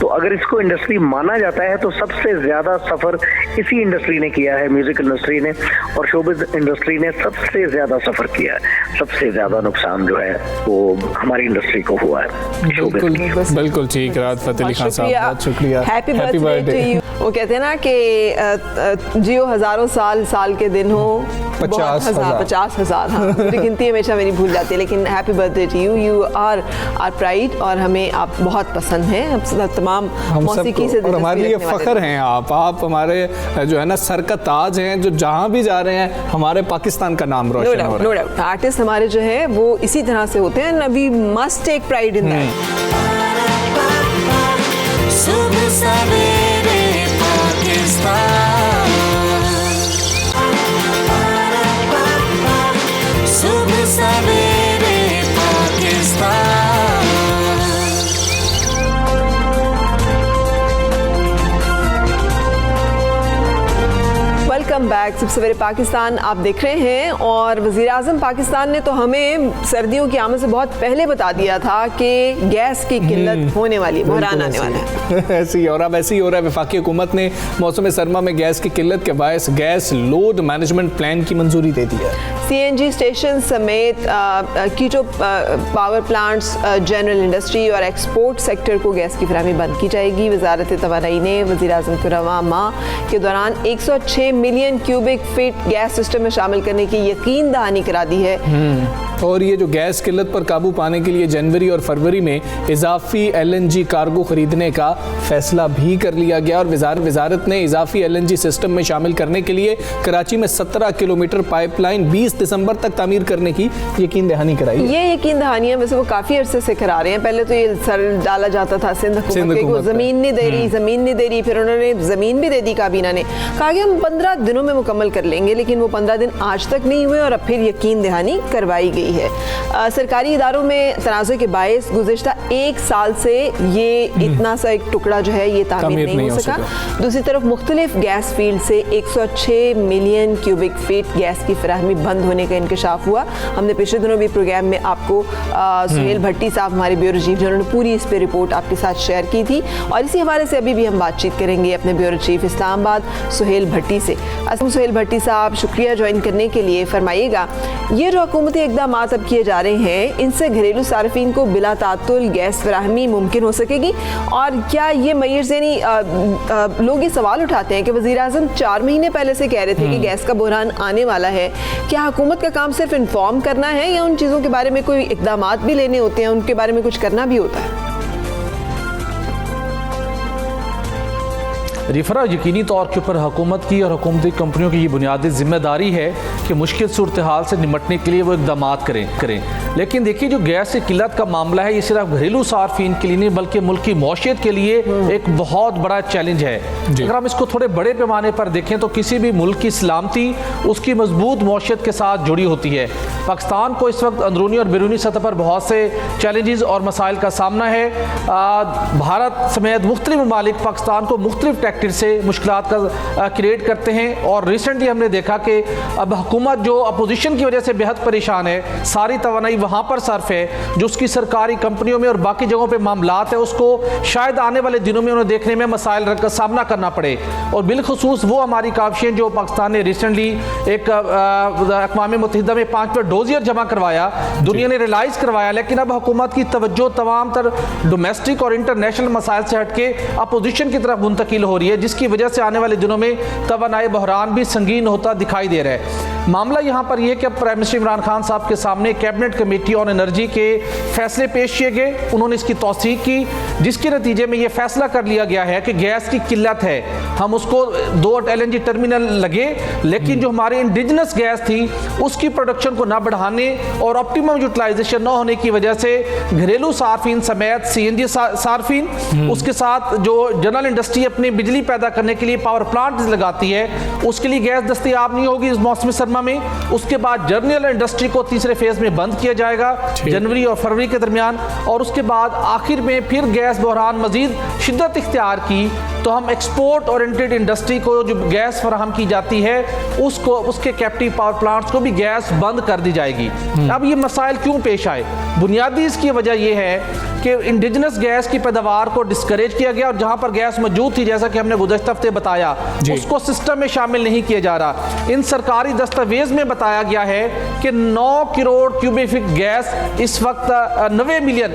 तो अगर इसको इंडस्ट्री माना जाता है तो सबसे ज्यादा सफर इसी इंडस्ट्री ने किया है, म्यूजिक इंडस्ट्री ने, और शोबिज इंडस्ट्री ने सबसे ज्यादा सफर किया है। सबसे ज्यादा नुकसान जो है वो हमारी इंडस्ट्री को हुआ है। बिल्कुल बिल्कुल ठीक, राहत फ़तेह अली खान साहब, बहुत शुक्रिया, हैप्पी बर्थडे टू यू। वो कहते हैं ना कि जियो हजारों साल, साल के दिन हो 50,000। हाँ, मेरी गिनती हमेशा मेरी भूल जाती है, लेकिन happy birthday to you. You are pride, और हमें आप बहुत पसंद हैं। हम तमाम मौसीकी से और हमारे लिए फ़ख्र हैं आप हमारे जो है ना सर का ताज हैं, जो जहाँ भी जा रहे हैं हमारे पाकिस्तान का नाम रोशन हो रहा है। नो डाउट, आर्टिस्ट हमारे जो है वो इसी तरह से होते हैं। We must take pride in that. सुबह सवेरे पाकिस्तान, सुबह सवेरे पाकिस्तान। वेलकम बैक, सबसे सवेरे पाकिस्तान आप देख रहे हैं। और वज़ीर आज़म पाकिस्तान ने तो हमें सर्दियों की आमद से बहुत पहले बता दिया था कि गैस की किल्लत होने वाली है, बहरान आने वाला है। ऐसे ही, और अब ऐसे ही हो रहा है। वफाकी हुकूमत ने मौसम सरमा में गैस की किल्लत के बायस गैस लोड मैनेजमेंट प्लान की मंजूरी दे दी है। CNG स्टेशन समेत कीटो पावर प्लांट्स, जनरल इंडस्ट्री और एक्सपोर्ट सेक्टर को गैस की फराहमी बंद की जाएगी। वजारत तवानाई ने वज़ीर आज़म को रवां माह के दौरान 106 million cubic feet gas system में शामिल करने की यकीन दहानी करा दी है। और ये जो गैस किल्लत पर काबू पाने के लिए जनवरी और फरवरी में इजाफी LNG कार्गो खरीदने का फैसला भी कर लिया गया। और वजारत ने इजाफी LNG सिस्टम में शामिल करने के लिए कराची में 17 किलोमीटर पाइपलाइन 20 दिसंबर तक तामीर करने की यकीन दहानी कराई। ये यकीन दहानियां वैसे वो काफ़ी अरसे से करा रहे हैं। पहले तो ये सर डाला जाता था सिंध हुकूमत को, ज़मीन नहीं दे रही, ज़मीन नहीं दे रही। फिर उन्होंने ज़मीन भी दे दी काबीना ने, कहा कि हम 15 दिनों में मुकम्मल कर लेंगे, लेकिन वो 15 दिन आज तक नहीं हुए और अब फिर यकीन दहानी करवाई गई है। सरकारी इदारों में तनाज़े के बायस गुज़िश्ता 1 साल से ये इतना सा एक टुकड़ा जो है ये तामीर नहीं हो सका। दूसरी तरफ मुख्तलिफ गैस फील्ड से 106 मिलियन क्यूबिक फीट गैस की फराहमी बंद होने का इंकशाफ हुआ। हमने पिछले दिनों भी प्रोग्राम में आपको सुहेल भट्टी साहब हमारे ब्यूरो चीफ, जिन्होंने पूरी इस पे रिपोर्ट आपके साथ शेयर की थी, और इसी हवाले से अभी भी हम बातचीत करेंगे अपने ब्यूरो चीफ इस्लामाबाद सुहेल भट्टी से। सुहेल भट्टी साहब, शुक्रिया ज्वाइन करने के लिए। फरमाइएगा, ये जो हुकूमती इक़दाम अब किए जा रहे हैं, इनसे घरेलू सार्फिन को बिला तातुल गैस फराहमी मुमकिन हो सकेगी? और क्या ये मय्यज़, यानी लोग ये सवाल उठाते हैं कि वज़ीर आज़म 4 महीने पहले से कह रहे थे कि गैस का बहरान आने वाला है, क्या हुकूमत का काम सिर्फ इन्फॉर्म करना है या उन चीज़ों के बारे में कोई इक़दामात भी लेने होते हैं, उनके बारे में कुछ करना भी होता है? रिफरा, यकीनी तौर के ऊपर हुकूमत की और हुकूमती कंपनियों की ये बुनियादी जिम्मेदारी है कि मुश्किल सूरत हाल से निमटने के लिए वो इक़दाम करें। लेकिन देखिए, जो गैस की किल्लत का मामला है, ये सिर्फ घरेलू सार्फिन के लिए नहीं बल्कि मुल्क की मौशियत के लिए एक बहुत बड़ा चैलेंज है। अगर हम इसको थोड़े बड़े पैमाने पर देखें तो किसी भी मुल्क की सलामती उसकी मजबूत मौशियत के साथ जुड़ी होती है। पाकिस्तान को इस वक्त अंदरूनी और बैरूनी सतह पर बहुत से चैलेंजेस और मसाइल का सामना है। भारत समेत मुख्तलिफ ममालिक पाकिस्तान को मुख्तलिफ टैक्टिक्स से मुश्किलात का क्रिएट करते हैं। और रिसेंटली हमने देखा कि अब हुकूमत जो अपोजिशन की वजह से बेहद परेशान है, सारी तवानाई वहाँ पर सर्फ है, जो उसकी सरकारी कंपनियों में और बाकी जगहों पे मामलात है, उसको शायद आने वाले दिनों में उन्हें देखने में मसाइल का सामना करना पड़े। और बिलखसूस वो हमारी काविशें जो पाकिस्तान ने रिसेंटली एक अक़वाम मुत्तहिदा में 5वां डोजियर जमा करवाया, दुनिया ने रियलाइज़ करवाया, लेकिन अब हुकूमत की तवज्जो तमाम तर डोमेस्टिक और इंटरनेशनल मसाइल से हटके अपोजिशन की तरफ मुंतकिल हो रही है, जिसकी वजह से आने वाले दिनों में तवानाई बहरान भी संगीन होता दिखाई दे रहा है। मामला यहाँ पर यह कि अब प्राइम मिनिस्टर इमरान खान साहब के सामने कैबिनेट कमेटी ऑन एनर्जी के फैसले पेश किए गए, उन्होंने इसकी तौसीक की, जिसके नतीजे में यह फैसला कर लिया गया है कि गैस की किल्लत है, हम उसको 2 LNG टर्मिनल लगे, लेकिन जो हमारी इंडिजिनस गैस थी उसकी प्रोडक्शन को ना बढ़ाने और ऑप्टिमम यूटिलाइजेशन न होने की वजह से घरेलू सार्फिन समेत CNG सार्फिन, उसके साथ जो जनरल इंडस्ट्री अपनी बिजली पैदा करने के लिए पावर प्लांट लगाती है, उसके लिए गैस दस्तयाब नहीं होगी इस मौसम सरमा में। उसके बाद जनरल इंडस्ट्री को तीसरे फेज में बंद किया जाएगा जनवरी और फरवरी के दरमियान, और उसके बाद आखिर में फिर गैस बहरान मजीद शिद्दत इख्तियार की तो हम एक्सपोर्ट ओरिएंटेड इंडस्ट्री को जो गैस फराहम की जाती है उसको, उसके कैप्टिव पावर प्लांट्स को भी गैस बंद कर दी जाएगी। अब ये मसाइल क्यों पेश आए? बुनियादी इसकी वजह यह है कि इंडिजिनस गैस की पैदावार को डिस्करेज किया गया और जहां पर गैस मौजूद थी, जैसा कि हमने गुज़श्ता हफ्ते बताया, उसको सिस्टम में शामिल नहीं किया जा रहा। इन सरकारी दस्तावेज में बताया गया है कि 9 करोड़ क्यूबिक फीट गैस इस वक्त 90 मिलियन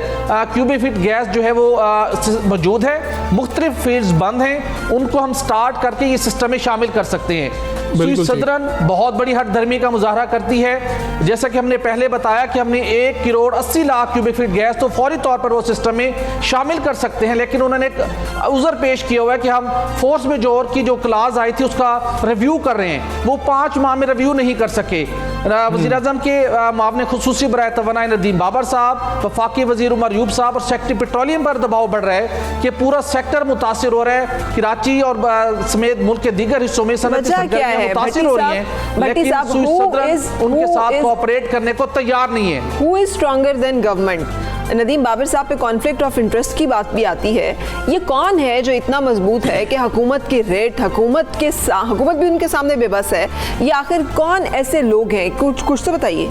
क्यूबिक फीट गैस जो है वो मौजूद है। मुख्तलिफ फील्ड्स बंद हैं, उनको हम स्टार्ट करके ये सिस्टम में शामिल कर सकते हैं। स्विस सदरन बहुत बड़ी हठधर्मी का मुजाहरा करती है। जैसा कि हमने पहले बताया कि हमने 1 crore 80 lakh cubic feet gas तो फौरी तौर पर वो सिस्टम में शामिल कर सकते हैं, लेकिन उन्होंने एक उज़र पेश किया हुआ है कि हम फोर्स मेजोर की जो क्लास आई थी उसका रिव्यू कर रहे हैं। वो 5 माह में रिव्यू नहीं कर सके। वज़ीर आज़म के मुआविन खुसूसी बराए तवानाई नदीम बाबर साहब, वफाकी वज़ीर उमर यूब साहब और सेक्रेटरी पेट्रोलियम पर दबाव बढ़ रहा है कि पूरा सेक्टर मुतासिर हो रहा है। कराची और समेत मुल्क के दीगर हिस्सों में सनअती मुतासिर हो रही हैं, लेकिन स्विस सदरन उनके साथ कोऑपरेट करने को तैयार नहीं है। Who is stronger than government? Nadeem Babar साहब पे कॉन्फ्लिक्ट ऑफ इंटरेस्ट की बात भी आती है। ये कौन है जो इतना मजबूत है कि हुकूमत की रेट, हुकूमत भी उनके सामने बेबस है? ये आखिर कौन ऐसे लोग हैं? कुछ तो बताइए।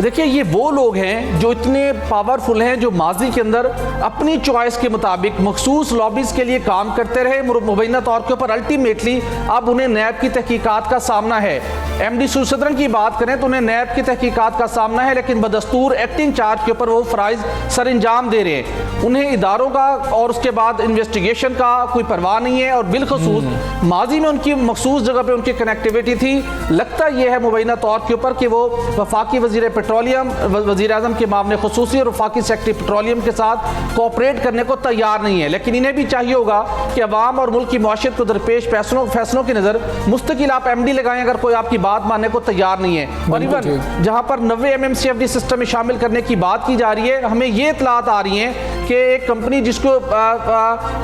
देखिए, ये वो लोग हैं जो इतने पावरफुल हैं, जो माजी के अंदर अपनी चॉइस के मुताबिक मखसूस लॉबीज़ के लिए काम करते रहे मुबैना तौर के ऊपर। अल्टीमेटली अब उन्हें नैब की तहकीकात का सामना है। MD स्विस सदरन की बात करें तो उन्हें नैब की तहकीकात का सामना है, लेकिन बदस्तूर एक्टिंग चार्ज के ऊपर वो फ़राइज़ सर अंजाम दे रहे हैं। उन्हें इदारों का और उसके बाद इन्वेस्टिगेशन का कोई परवाह नहीं है। और बिलखसूस माजी में उनकी मखसूस जगह पर उनकी कनेक्टिविटी थी। लगता यह है मुबैना तौर के ऊपर कि वो वफाकी वज़ीर पेट्रोलियम, वज़ीर आज़म के मामले खुसूसी और वफाकी सेक्रेटरी पेट्रोलियम के साथ कोऑपरेट करने को तैयार नहीं है। लेकिन इन्हें भी चाहिए होगा कि अवाम और मुल्क की मौशियत को दरपेश फैसलों की नज़र मुस्तकिल आप MD लगाएं अगर कोई आपकी बात मानने को तैयार नहीं है। और इवन जहां पर 90 MMCFD सिस्टम में शामिल करने की बात की जा रही है, हमें ये इतलात आ रही हैं कि एक कंपनी जिसको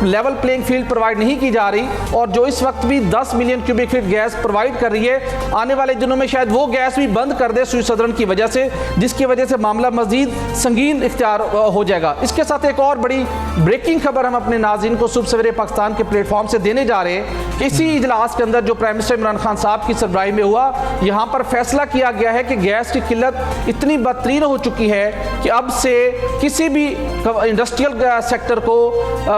लेवल प्लेइंग फील्ड प्रोवाइड नहीं की जा रही और जो इस वक्त भी 10 million cubic feet gas provide कर रही है, आने वाले दिनों में शायद वो गैस भी बंद कर दे स्विस सदरन की वजह से, जिसकी वजह से मामला मजीद संगीन इख्तियार हो जाएगा। इसके साथ एक और बड़ी ब्रेकिंग खबर हम अपने नाज़रीन को सुबह सवेरे पाकिस्तान के प्लेटफॉर्म से देने जा रहे हैं। इसी इजलास के अंदर जो प्राइम मिनिस्टर इमरान खान साहब की सरबराही में हुआ, यहाँ पर फैसला किया गया है कि गैस की किल्लत इतनी बदतरीन हो चुकी है कि अब से किसी भी इंडस्ट्रियल सेक्टर को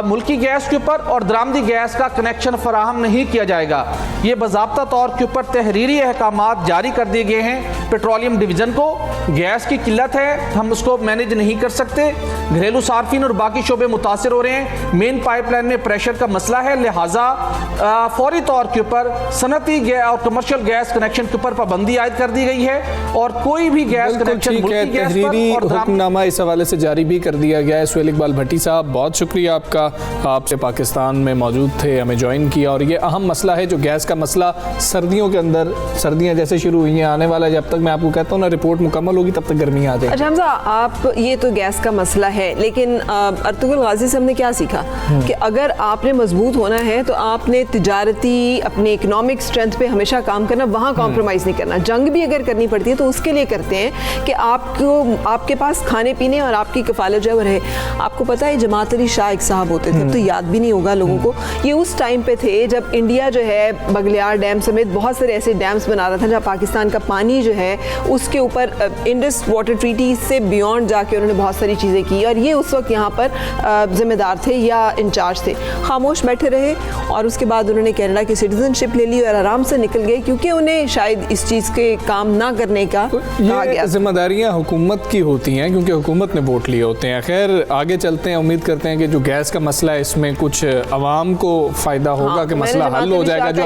मुल्की गैस के ऊपर और दरामदी गैस का कनेक्शन फराहम नहीं किया जाएगा। ये बाज़ाब्ता तौर के ऊपर तहरीरी अहकामात जारी कर दिए गए हैं पेट्रोलियम डिवीज़न को। गैस की किल्लत है, हम उसको मैनेज नहीं कर सकते, घरेलू सार्फिन और बाकी शोबे मुतासिर हो रहे हैं, मेन पाइपलाइन में प्रेशर का मसला है, लिहाजा फौरी तौर के ऊपर सनती और कमर्शियल गैस कनेक्शन के ऊपर पाबंदी आयद कर दी गई है और कोई भी गैस कनेक्शन तहरीरी हुक्मनामा इस हवाले से जारी भी कर दिया गया है। सुहेल इकबाल भट्टी साहब, बहुत शुक्रिया आपका, आपसे पाकिस्तान में मौजूद थे, हमें ज्वाइन किया। और ये अहम मसला है जो गैस का मसला, सर्दियों के अंदर, सर्दियाँ जैसे शुरू हुई हैं, आने वाला जब तक मैं आपको कहता हूँ ना रिपोर्ट मुकम्मल होगी तब तक गर्मी आ जाएगी। अच्छा हमजा, आप ये तो गैस का मसला है, लेकिन अर्तुगरुल गाजी से हमने क्या सीखा कि अगर आपने मजबूत होना है तो आपने तिजारती अपनी इकोनॉमिक स्ट्रेंथ पे हमेशा काम करना, वहाँ कॉम्प्रोमाइज़ नहीं करना। जंग भी अगर करनी पड़ती है तो उसके लिए करते हैं कि आपके पास खाने पीने और आपकी कफालत जो है वो रहे। आपको पता है जमात अली शाह एक साहब होते थे, अब तो याद भी नहीं होगा लोगों को, ये उस टाइम पे थे जब इंडिया जो है बगलियार डैम समेत बहुत सारे ऐसे डैम्स बना रहा था जहाँ पाकिस्तान का पानी जो है उसके ऊपर इंडस वाटर ट्रीटी से बियॉन्ड जाके उन्होंने बहुत सारी चीज़ें की और ये उस वक्त यहाँ पर जिम्मेदार थे या इंचार्ज थे। खामोश बैठे रहे और उसके बाद उन्होंने कनाडा की सिटीजनशिप ले ली और आराम से निकल गए क्योंकि उन्हें शायद इस चीज़ के काम ना करने का कहा गया। जिम्मेदारियाँ हुकूमत की होती हैं क्योंकि हुकूमत ने वोट लिए होते हैं। खैर आगे चलते हैं, उम्मीद करते हैं कि जो गैस का मसला है इसमें कुछ आवाम को फ़ायदा होगा कि मसला हल हो जाएगा। जो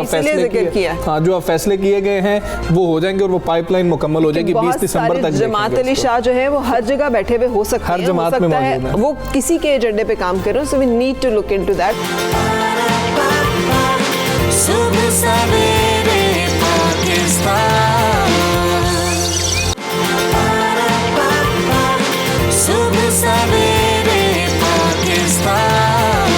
आप फैसले किए गए हैं वो हो जाएंगे और वो पाइपलाइन मुकम्मल हो जाएगी 20 दिसंबर तक। जमात अली शाह जो है वो हर जगह बैठे हुए हो सकते हैं, हर जमात में मौजूद है, वो किसी के एजेंडे पे काम कर रहे हो, so we need to look into that. सुबह सवेरे पाकिस्तान, सुबह सवेरे पाकिस्तान।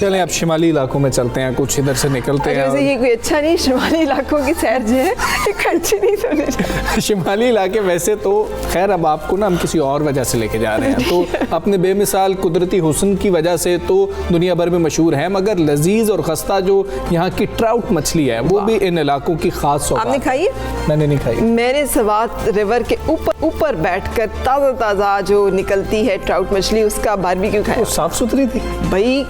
चलें अब शिमाली इलाकों में चलते हैं, कुछ इधर से निकलते हैं। वैसे ये कोई अच्छा नहीं, शिमाली इलाकों की सैर जो है ये खर्ची नहीं होने। शिमाली इलाके वैसे तो खैर, अब आपको ना हम किसी और वजह से लेके जा रहे हैं। तो अपने बेमिसाल कुदरती हुस्न की वजह से तो दुनिया भर में मशहूर है, मगर लजीज और खस्ता जो यहाँ की ट्राउट मछली है वो भी इन इलाकों की खास सौगात। आपने खाई है? मैंने नहीं खाई। मैंने सवात रिवर के ऊपर बैठकर ताज़ा ताज़ा जो निकलती है ट्राउट मछली, उसका बारबेक्यू खाया। साफ सुथरी थी भाई,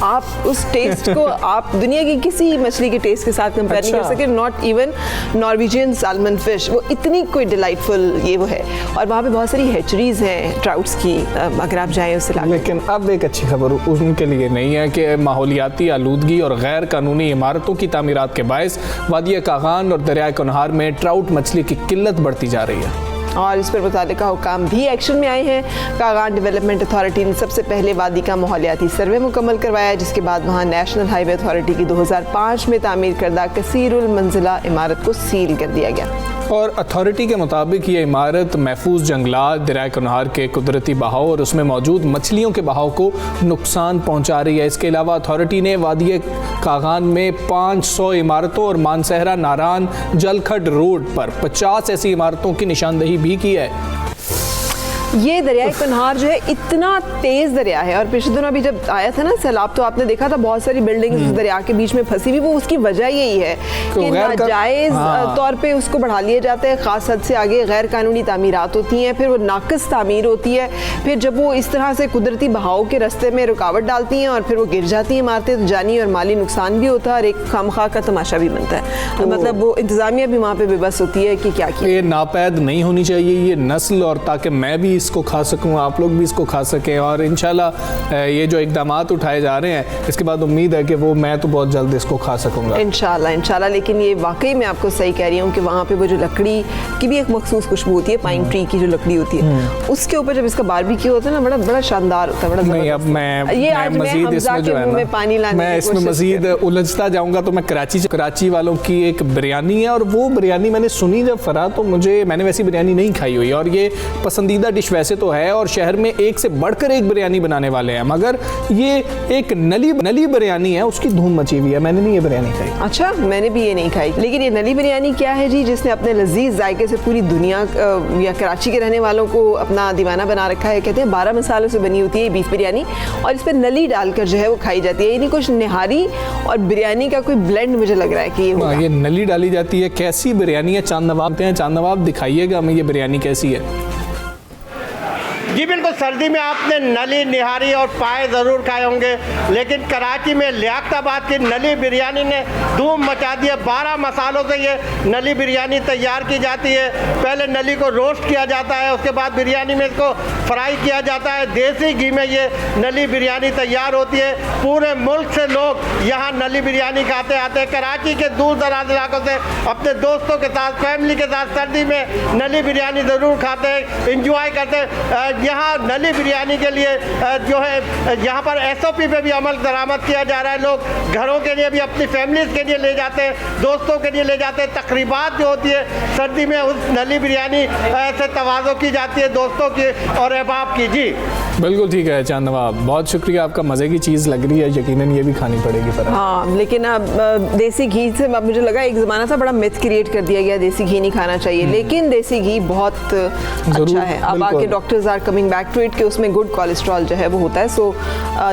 आप उस टेस्ट को आप दुनिया की किसी मछली के टेस्ट के साथ कंपेयर नहीं कर सकते। Not even Norwegian salmon fish, वो इतनी कोई डिलाइटफुल ये वो है। और वहाँ पे बहुत सारी हैचरीज हैं ट्राउट्स की, अगर आप जाएँ उस इलाके। लेकिन अब एक अच्छी खबर उनके लिए नहीं है कि माहौलियाती आलूदगी और गैर कानूनी इमारतों की तामीरात के बायस वादिया कागान और दरिया कुनहार में ट्राउट मछली की किल्लत बढ़ती जा रही है। और इस पर मुतालिका हुकाम भी एक्शन में आए हैं। कागान डेवलपमेंट अथॉरिटी ने सबसे पहले वादी का माहौलियाती सर्वे मुकम्मल करवाया, जिसके बाद वहाँ नेशनल हाईवे अथॉरिटी की 2005 में तामीर करदा कसीरुल मंजिला इमारत को सील कर दिया गया। और अथॉरिटी के मुताबिक ये इमारत महफूज जंगलात, दरिया कुनहार के कुदरती बहाव और उसमें मौजूद मछलियों के बहाव को नुकसान पहुंचा रही है। इसके अलावा अथॉरिटी ने वादी कागान में 500 इमारतों और मानसहरा नारान जलखड रोड पर 50 ऐसी इमारतों की निशानदही भी की है। ये दरिया कुनहार जो है इतना तेज दरिया है, और पिछले दिनों अभी जब आया था ना सैलाब, तो आपने देखा था बहुत सारी बिल्डिंग्स उस दरिया के बीच में फंसी हुई। वो उसकी वजह यही है कि नाजायज तौर पे उसको बढ़ा लिया जाता है, खास हद से आगे गैर कानूनी तामीरात होती हैं, फिर वो नाकस तामीर होती है, फिर जब वो इस तरह से कुदरती बहाव के रास्ते में रुकावट डालती हैं और फिर वो गिर जाती हैं इमारतें, तो जानी और माली नुकसान भी होता है और एक खामखा का तमाशा भी बनता है। तो मतलब वो इंतजामिया भी वहाँ पे बेबस होती है कि क्या किया। ये नापैद नहीं होनी चाहिए ये नस्ल, और ताकि मैं भी इसको खा सकूं, आप लोग भी इसको खा सकें। और इंशाल्लाह ये जो इक़दामात उठाए जा रहे हैं, इसके बाद उम्मीद है कि वो मैं तो बहुत जल्द इसको खा सकूंगा इंशाल्लाह। लेकिन ये वाकई मैं आपको सही कह रही हूँ कि वहाँ पे वो जो लकड़ी की भी एक मखसूस खुशबू होती है, पाइन ट्री की जो लकड़ी होती है, उसके ऊपर जब इसका बारबेक्यू होता है ना, बड़ा शानदार होता है, बड़ा नहीं। अब मैं मजीद इसमें जो है ना, मैं इसमें मजीद उलझता जाऊंगा तो मैं कराची वालों की एक बिरयानी है, और वो बिरयानी मैंने सुनी जब फरा, तो मैंने वैसी बिरयानी नहीं खाई हुई, और ये पसंदीदा डिश वैसे तो है, और शहर में एक से बढ़कर एक बिरयानी बनाने वाले हैं, मगर ये एक नली बिरयानी है, उसकी धूम मची हुई है। मैंने नहीं ये बिरयानी खाई। अच्छा, मैंने भी ये नहीं खाई। लेकिन ये नली बिरयानी क्या है जी, जिसने अपने लजीज जायके से पूरी दुनिया या कराची के रहने वालों को अपना दीवाना बना रखा है। कहते हैं 12 मसालों से बनी होती है बीफ बिरयानी, और इस पर नली डालकर जो है वो खाई जाती है। यानी कुछ निहारी और बिरयानी का कोई ब्लेंड मुझे लग रहा है कि ये नली डाली जाती है। कैसी बिरयानी है? चांद नवाब दिखाइएगा हमें ये बिरयानी कैसी है। जी बिल्कुल, सर्दी में आपने नली, निहारी और पाए ज़रूर खाए होंगे, लेकिन कराची में लियाकताबाद की नली बिरयानी ने धूम मचा दी है। 12 मसालों से ये नली बिरयानी तैयार की जाती है। पहले नली को रोस्ट किया जाता है, उसके बाद बिरयानी में इसको फ्राई किया जाता है। देसी घी में ये नली बिरयानी तैयार होती है। पूरे मुल्क से लोग यहाँ नली बिरयानी खाते आते हैं। कराची के दूर दराज इलाकों से अपने दोस्तों के साथ, फैमिली के साथ सर्दी में नली बिरयानी ज़रूर खाते हैं, इंजॉय करते हैं। यहाँ नली बिरयानी के लिए जो है यहाँ पर SOP पे भी अमल दरामद किया जा रहा है। लोग घरों के लिए भी, अपनी फैमिलीज के लिए ले जाते हैं, दोस्तों के लिए ले जाते हैं। तकरीबात जो होती है सर्दी में, उस नली बिरयानी से तवाज़ो की जाती है दोस्तों की और अहबाब की। जी बिल्कुल ठीक है चांद नवाब, बहुत शुक्रिया आपका। मज़े की चीज़ लग रही है, यकीनन ये भी खानी पड़ेगी। पर हाँ, लेकिन अब देसी घी से मुझे लगा एक ज़माना था बड़ा मिथ क्रिएट कर दिया गया, देसी घी नहीं खाना चाहिए, लेकिन देसी घी बहुत अच्छा है। अब आके doctors are coming back to it कि उसमें गुड कोलेस्ट्रॉल जो है वो होता है। सो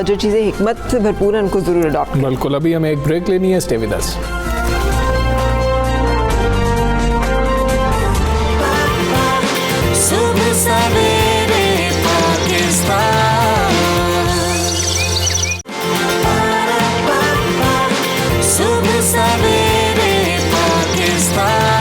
जो चीज़ें हिकमत से भरपूर हैं उनको ज़रूर अडॉप्ट। बिल्कुल, अभी हमें एक ब्रेक लेनी है, स्टे विद अस। सुबह सवेरे पाकिस्तान, सुबह सवेरे पाकिस्तान।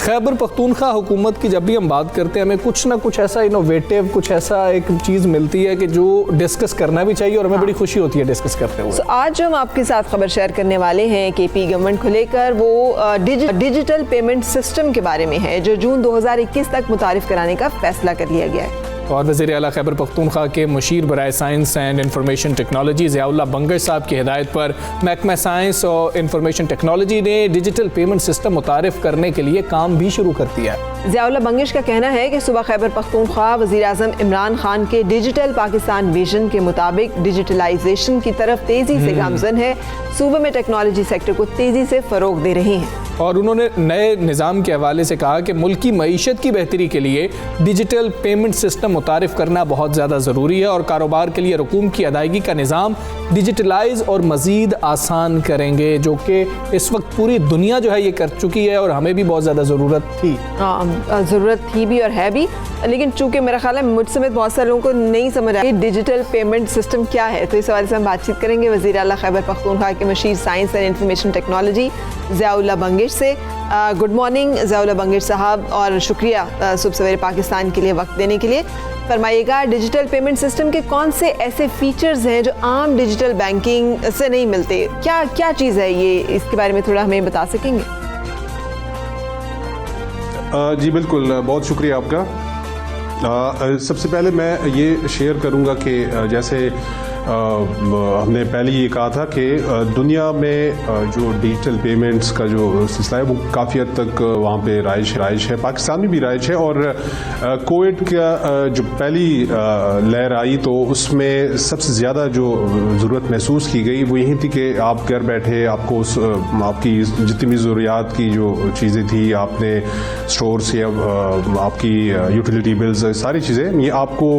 खैबर पख्तूनख्वा हुकूमत की जब भी हम बात करते हैं, हमें कुछ ना कुछ ऐसा इनोवेटिव, कुछ ऐसा एक चीज़ मिलती है कि जो डिस्कस करना भी चाहिए, और हमें बड़ी खुशी होती है डिस्कस करते हुए। आज हम आपके साथ खबर शेयर करने वाले हैं KP गवर्नमेंट को लेकर। वो डिजिटल पेमेंट सिस्टम के बारे में है, जो जून 2021 तक मुतारिफ कराने का फैसला कर लिया गया है। और वज़ीर आला खैबर पख्तूनख्वा के मुशीर बराए science and information technology Ziaullah Bangash साहब की हिदायत पर महकमा साइंस और इंफॉर्मेशन टेक्नोलॉजी ने डिजिटल पेमेंट सिस्टम मुतारिफ करने के लिए काम भी शुरू कर दिया है। ज़ियाउल्लाह बंगश का कहना है कि सूबा खैबर पख्तूनख्वा वज़ीर आज़म इमरान खान के डिजिटल पाकिस्तान विजन के मुताबिक डिजिटलाइजेशन की तरफ तेज़ी से गामज़न है, सूबे में टेक्नोलॉजी सेक्टर को तेज़ी से फ़रोग दे रही हैं। और उन्होंने नए निज़ाम के हवाले से कहा कि मुल्क की मईशत की बेहतरी के लिए डिजिटल पेमेंट सिस्टम मुतारिफ करना बहुत ज़्यादा ज़रूरी है और कारोबार के लिए रकूम की अदायगी का निज़ाम डिजिटलाइज और मज़ीद आसान करेंगे, जो कि इस वक्त पूरी दुनिया जो है ये कर चुकी है और हमें भी बहुत ज़्यादा ज़रूरत थी। ज़रूरत थी भी और है भी, लेकिन चूँकि मेरा ख्याल है मुझ समेत बहुत सारे लोगों को नहीं समझ आया कि डिजिटल पेमेंट सिस्टम क्या है, तो इस हवाले से हम बातचीत करेंगे वज़ीर आला खैबर पख्तूनख्वा के मुशीर science and information technology Ziaullah Bangash से। गुड मॉर्निंग ज़ियाउल्लाह बंगश साहब, और शुक्रिया सुबह सवेरे पाकिस्तान के लिए वक्त देने के लिए। फरमाइएगा, डिजिटल पेमेंट सिस्टम के कौन से ऐसे फीचर्स हैं जो आम डिजिटल बैंकिंग से नहीं मिलते? क्या क्या चीज़ है ये, इसके बारे में थोड़ा हमें बता सकेंगे? जी बिल्कुल, बहुत शुक्रिया आपका। सबसे पहले मैं ये शेयर करूंगा कि जैसे हमने पहले ये कहा था कि दुनिया में जो डिजिटल पेमेंट्स का जो सिलसिला है वो काफ़ी हद तक वहाँ पे राइज है, पाकिस्तान में भी राइज है। और कोविड का जो पहली लहर आई तो उसमें सबसे ज़्यादा जो ज़रूरत महसूस की गई वो यही थी कि आप घर बैठे आपको आपकी जितनी भी ज़रूरियात की जो चीज़ें थी, आपने स्टोर से आपकी यूटिलिटी बिल्स सारी चीज़ें ये आपको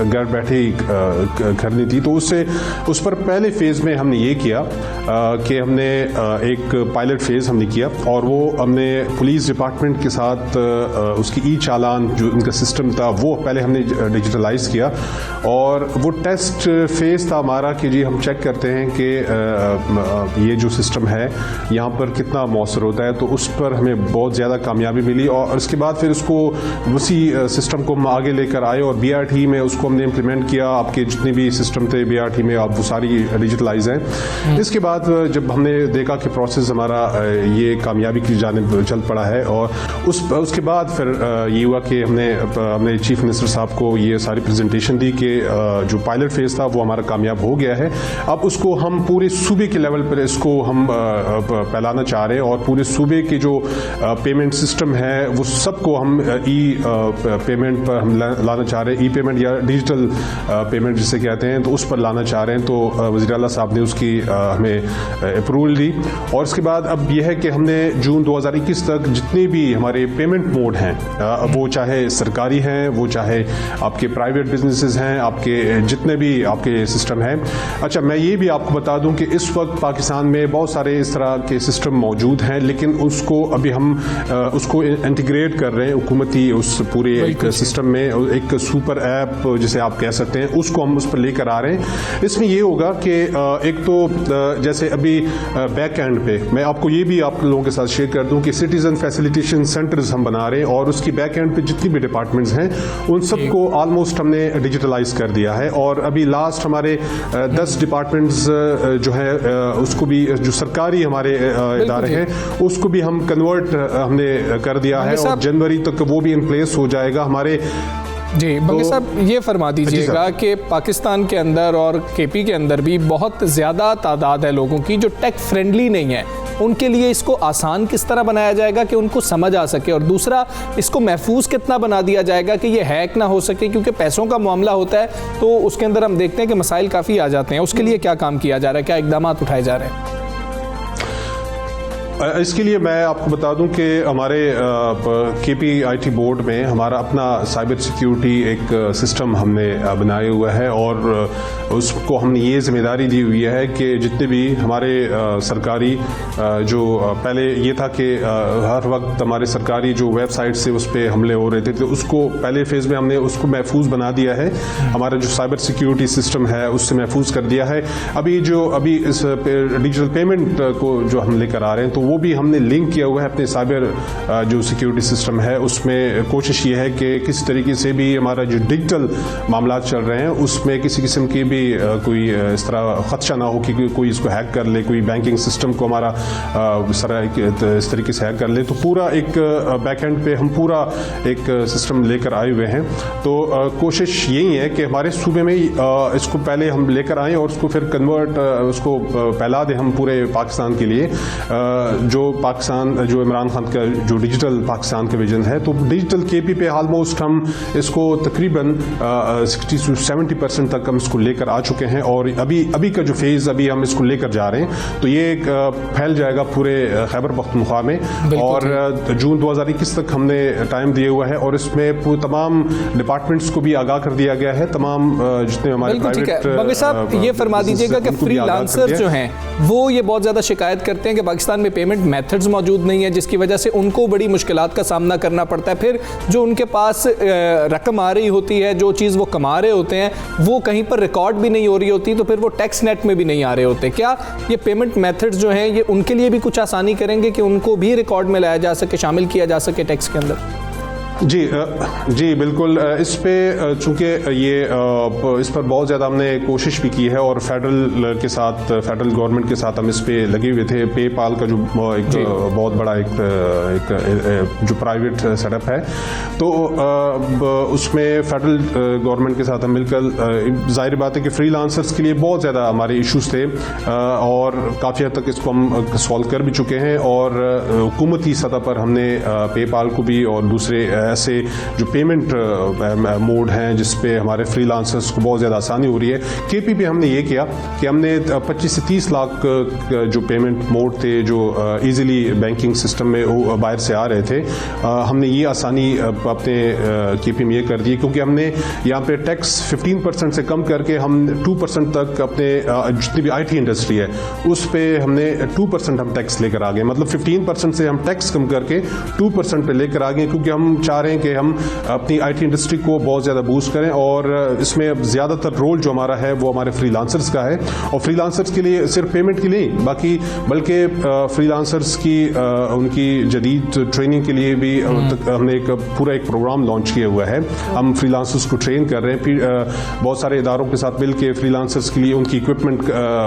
घर बैठे ही करनी थी। तो उस पर पहले फेज़ में हमने ये किया कि हमने एक पायलट फेज़ हमने किया और वो हमने पुलिस डिपार्टमेंट के साथ उसकी ई चालान जो इनका सिस्टम था वो पहले हमने डिजिटलाइज किया। और वो टेस्ट फेज़ था हमारा कि जी हम चेक करते हैं कि ये जो सिस्टम है यहाँ पर कितना मौसर होता है, तो उस पर हमें बहुत ज़्यादा कामयाबी मिली। और उसके बाद फिर उसको उसी सिस्टम को हम आगे लेकर आए और BRT में उसको हमने इम्प्लीमेंट किया। आपके जितने भी सिस्टम थे BRT में अब वो सारी डिजिटलाइज हैं। इसके बाद जब हमने देखा कि प्रोसेस हमारा ये कामयाबी की जानिब चल पड़ा है और उसके बाद फिर ये हुआ कि हमने चीफ मिनिस्टर साहब को ये सारी प्रेजेंटेशन दी कि जो पायलट फेज था वो हमारा कामयाब हो गया है। अब उसको हम पूरे सूबे के लेवल पर इसको हम फैलाना चाह रहे हैं और पूरे सूबे के जो पेमेंट सिस्टम है वो सबको हम पेमेंट पर हम लाना चाह रहे हैं, पेमेंट या डिजिटल पेमेंट जिसे कहते हैं, तो उस पर लाना चाह रहे हैं। तो वज़ीर आला साहब ने उसकी हमें अप्रूवल दी। और उसके बाद अब यह है कि हमने जून 2021 तक जितने भी हमारे पेमेंट मोड हैं, वो चाहे सरकारी हैं, वो चाहे आपके प्राइवेट बिजनेसेस हैं, आपके जितने भी आपके सिस्टम हैं। अच्छा, मैं ये भी आपको बता दूं कि इस वक्त पाकिस्तान में बहुत सारे इस तरह के सिस्टम मौजूद हैं, लेकिन उसको अभी हम उसको इंटीग्रेट कर रहे हैं हुकूमती उस पूरे एक सिस्टम में, एक सुपर ऐप जिसे आप कह सकते हैं, उसको हम उस पर लेकर आ रहे हैं। इसमें ये होगा कि एक तो जैसे अभी बैक एंड पे मैं आपको ये भी आप लोगों के साथ शेयर कर दूं कि सिटीजन फैसिलिटेशन सेंटर्स हम बना रहे हैं और उसकी बैक एंड पे जितनी भी डिपार्टमेंट्स हैं उन सबको ऑलमोस्ट हमने डिजिटलाइज कर दिया है। और अभी लास्ट हमारे 10 डिपार्टमेंट्स जो है उसको भी जो सरकारी हमारे इदारे हैं उसको भी हम कन्वर्ट हमने कर दिया है और जनवरी तक वो भी इन प्लेस हो जाएगा हमारे। जी बंगश साहब, ये फरमा दीजिएगा कि पाकिस्तान के अंदर और KP के अंदर भी बहुत ज़्यादा तादाद है लोगों की जो टेक फ्रेंडली नहीं है, उनके लिए इसको आसान किस तरह बनाया जाएगा कि उनको समझ आ सके, और दूसरा इसको महफूज कितना बना दिया जाएगा कि ये हैक ना हो सके, क्योंकि पैसों का मामला होता है तो उसके अंदर हम देखते हैं कि मसाइल काफ़ी आ जाते हैं। उसके लिए क्या काम किया जा रहा है, क्या इकदाम उठाए जा रहे हैं? इसके लिए मैं आपको बता दूं कि हमारे KP IT बोर्ड में हमारा अपना साइबर सिक्योरिटी एक सिस्टम हमने बनाया हुआ है और उसको हमने ये जिम्मेदारी दी हुई है कि जितने भी हमारे सरकारी जो पहले ये था कि हर वक्त हमारे सरकारी जो वेबसाइट से उस पर हमले हो रहे थे तो उसको पहले फेज़ में हमने उसको महफूज बना दिया है, हमारा जो साइबर सिक्योरिटी सिस्टम है उससे महफूज कर दिया है। अभी इस डिजिटल पेमेंट को जो हम लेकर आ रहे हैं तो वो भी हमने लिंक किया हुआ है अपने साइबर जो सिक्योरिटी सिस्टम है उसमें। कोशिश ये है कि किस तरीके से भी हमारा जो डिजिटल मामला चल रहे हैं उसमें किसी किस्म की भी कोई इस तरह खदशा ना हो कि कोई इसको हैक कर ले, कोई बैंकिंग सिस्टम को हमारा इस तरीके से हैक कर ले। तो पूरा एक बैकएंड पे हम पूरा एक सिस्टम लेकर आए हुए हैं। तो कोशिश यही है कि हमारे सूबे में इसको पहले हम लेकर आएँ और उसको फिर कन्वर्ट उसको फैला दें हम पूरे पाकिस्तान के लिए। जो इमरान खान का जो डिजिटल पाकिस्तान का विजन है, तो डिजिटल केपी पे ऑलमोस्ट हम इसको तकरीबन 60 से 70% तक हम इसको लेकर आ चुके हैं। और अभी का जो फेज़ अभी हम इसको लेकर जा रहे हैं तो ये फैल जाएगा पूरे खैबर पख्तूनख्वा में। और जून 2021 तक हमने टाइम दिया हुआ है और इसमें तमाम डिपार्टमेंट्स को भी आगाह कर दिया गया है। तमाम जितने हमारे प्राइवेट बंगे साहब ये फरमा दीजिएगा कि फ्रीलांसर जो हैं वो ये बहुत ज़्यादा शिकायत करते हैं कि पाकिस्तान में पेमेंट मेथड्स मौजूद नहीं है, जिसकी वजह से उनको बड़ी मुश्किलात का सामना करना पड़ता है। फिर जो उनके पास रकम आ रही होती है, जो चीज़ वो कमा रहे होते हैं, वो कहीं पर रिकॉर्ड भी नहीं हो रही होती, तो फिर वो टैक्स नेट में भी नहीं आ रहे होते। क्या ये पेमेंट मेथड्स जो हैं ये उनके लिए भी कुछ आसानी करेंगे कि उनको भी रिकॉर्ड में लाया जा सके, शामिल किया जा सके टैक्स के अंदर? जी बिल्कुल। इस पे चूँकि ये इस पर बहुत ज़्यादा हमने कोशिश भी की है और फेडरल गवर्नमेंट के साथ हम इस पे लगे हुए थे। पेपाल का जो एक बहुत बड़ा एक जो प्राइवेट सेटअप है, तो उसमें फेडरल गवर्नमेंट के साथ हम मिलकर, जाहिर बात है कि फ्रीलांसर्स के लिए बहुत ज़्यादा हमारे इश्यूज थे और काफ़ी हद तक इसको हम सॉल्व कर भी चुके हैं। और हुकूमती सतह पर हमने पेपाल को भी और दूसरे ऐसे जो पेमेंट मोड हैं जिस पे हमारे फ्रीलांसर्स को बहुत ज़्यादा आसानी हो रही है। केपी पे हमने ये किया कि हमने 25 से 30 लाख जो पेमेंट मोड थे जो इजीली बैंकिंग सिस्टम में बाहर से आ रहे थे, हमने ये आसानी अपने केपी में ये कर दी, क्योंकि हमने यहाँ पे टैक्स 15% से कम करके हम 2% तक अपने जितनी भी IT इंडस्ट्री है उस पे हमने 2% हम टैक्स लेकर आ गए। मतलब 15% से हम टैक्स कम करके 2% पे लेकर आ गए, क्योंकि हम चाह रहे हैं कि हम अपनी IT इंडस्ट्री को बहुत ज़्यादा बूस्ट करें। और इसमें अब ज़्यादातर रोल जो हमारा है वो हमारे फ्रीलांसर्स का है। और फ्रीलांसर्स के लिए सिर्फ पेमेंट के लिए बाकी बल्कि फ्रीलांसर्स की उनकी जदीद ट्रेनिंग के लिए भी हमने पूरा एक प्रोग्राम लॉन्च किया हुआ है। हम फ्रीलांसर्स को ट्रेन कर रहे हैं, फिर बहुत सारे इदारों के साथ मिल के फ्रीलांसर्स के लिए उनकी इक्विपमेंट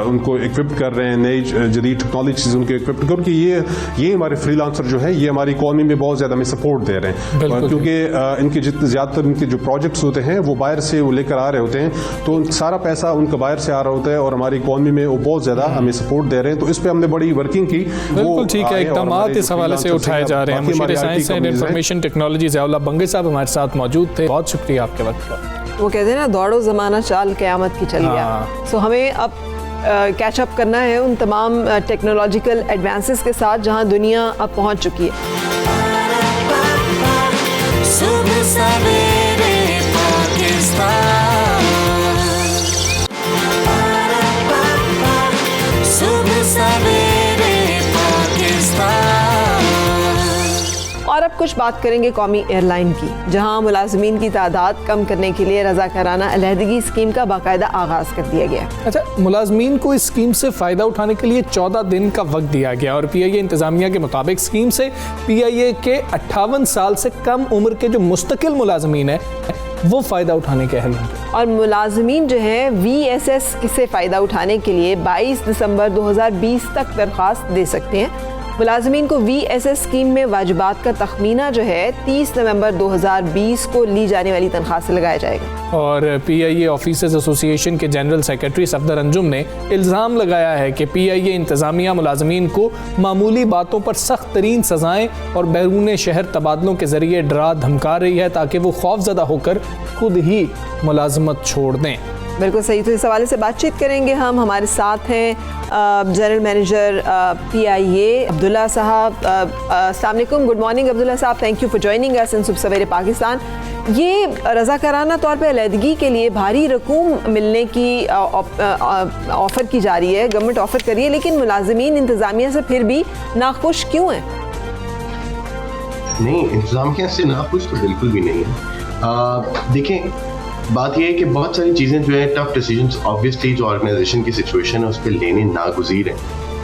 उनको इक्विप कर रहे हैं, नई जदीद टेक्नोलॉजीज उनके इक्विप, क्योंकि ये हमारे फ्रीलांसर जो है ये हमारी इकॉनमी में बहुत ज़्यादा हमें सपोर्ट दे रहे हैं। क्योंकि इनके जितने ज़्यादातर इनके जो प्रोजेक्ट्स होते हैं वो बाहर से वो लेकर आ रहे होते हैं, तो सारा पैसा उनका बाहर से आ रहा होता है और हमारी इकॉनमी में वो बहुत ज़्यादा हमें सपोर्ट दे रहे हैं। तो इस पर हमने बड़ी वर्किंग की। बिल्कुल ठीक है, इक़दामात इस हवाले से उठाए जा रहे हैं। मुशीर science and information technology Ziaullah Bangash साहब हमारे साथ मौजूद थे। बहुत शुक्रिया आपके वक्त का। वो कहते हैं ना, दौड़ो ज़माना चाल क़यामत की चल गया। सो हमें अब कैच अप करना है उन तमाम टेक्नोलॉजिकल एडवांसेस के साथ जहां दुनिया अब पहुंच चुकी है। सुबह सवेरे पाकिस्तान, सुबह सवेरे पाकिस्तान। और अब कुछ बात करेंगे कौमी एयरलाइन की, जहां मुलाजमीन की तादाद कम करने के लिए रज़ाकाराना अलहदगी स्कीम का बाकायदा आगाज़ कर दिया गया। अच्छा, मुलाजमीन को इस स्कीम से फ़ायदा उठाने के लिए 14 दिन का वक्त दिया गया और PIA इंतज़ामिया के मुताबिक स्कीम से PIA के 58 साल से कम उम्र के जो मुस्तकिल मुलाजमीन है वो फ़ायदा उठाने के अहल होंगे। और मुलाजमीन जो है VSS से फ़ायदा उठाने के लिए 22 दिसंबर 2020 तक दरख्वास्त दे सकते हैं। मुलाजमीन को VSS स्कीम में वाजिबात का तखमीना जो है 30 नवंबर 2020 को ली जाने वाली तनख्वाह से लगाया जाएगा। और PIA ऑफिसर्स एसोसिएशन के जनरल सेक्रेटरी सफदर अंजुम ने इल्ज़ाम लगाया है कि PIA इंतज़ामिया मुलाजमीन को मामूली बातों पर सख्त तरीन सज़ाएँ और बैरून शहर तबादलों के ज़रिए डरा धमका रही है ताकि वो खौफज़दा होकर खुद ही मुलाजमत छोड़ दें। बिल्कुल सही। तो इस हवाले से बातचीत करेंगे हम। हमारे साथ हैं जनरल मैनेजर PIA अब्दुल्ला साहब। अस्सलाम वालेकुम, गुड मॉर्निंग अब्दुल्ला साहब, thank you for joining us in Subah सवेरे पाकिस्तान। ये रज़ाकाराना तौर पे अलहदगी के लिए भारी रकूम मिलने की ऑफ़र की जा रही है, गवर्नमेंट ऑफ़र कर रही है, लेकिन मुलाजमीन इंतज़ामिया से फिर भी नाखुश क्यों हैं? नहीं, इंतज़ामिया से नाखुश तो बिल्कुल भी नहीं है। देखें, बात यह है कि बहुत सारी चीज़ें जो है टफ डिसीजंस ऑब्वियसली जो ऑर्गेनाइजेशन की सिचुएशन है उस पर लेने नागुज़ीर हैं।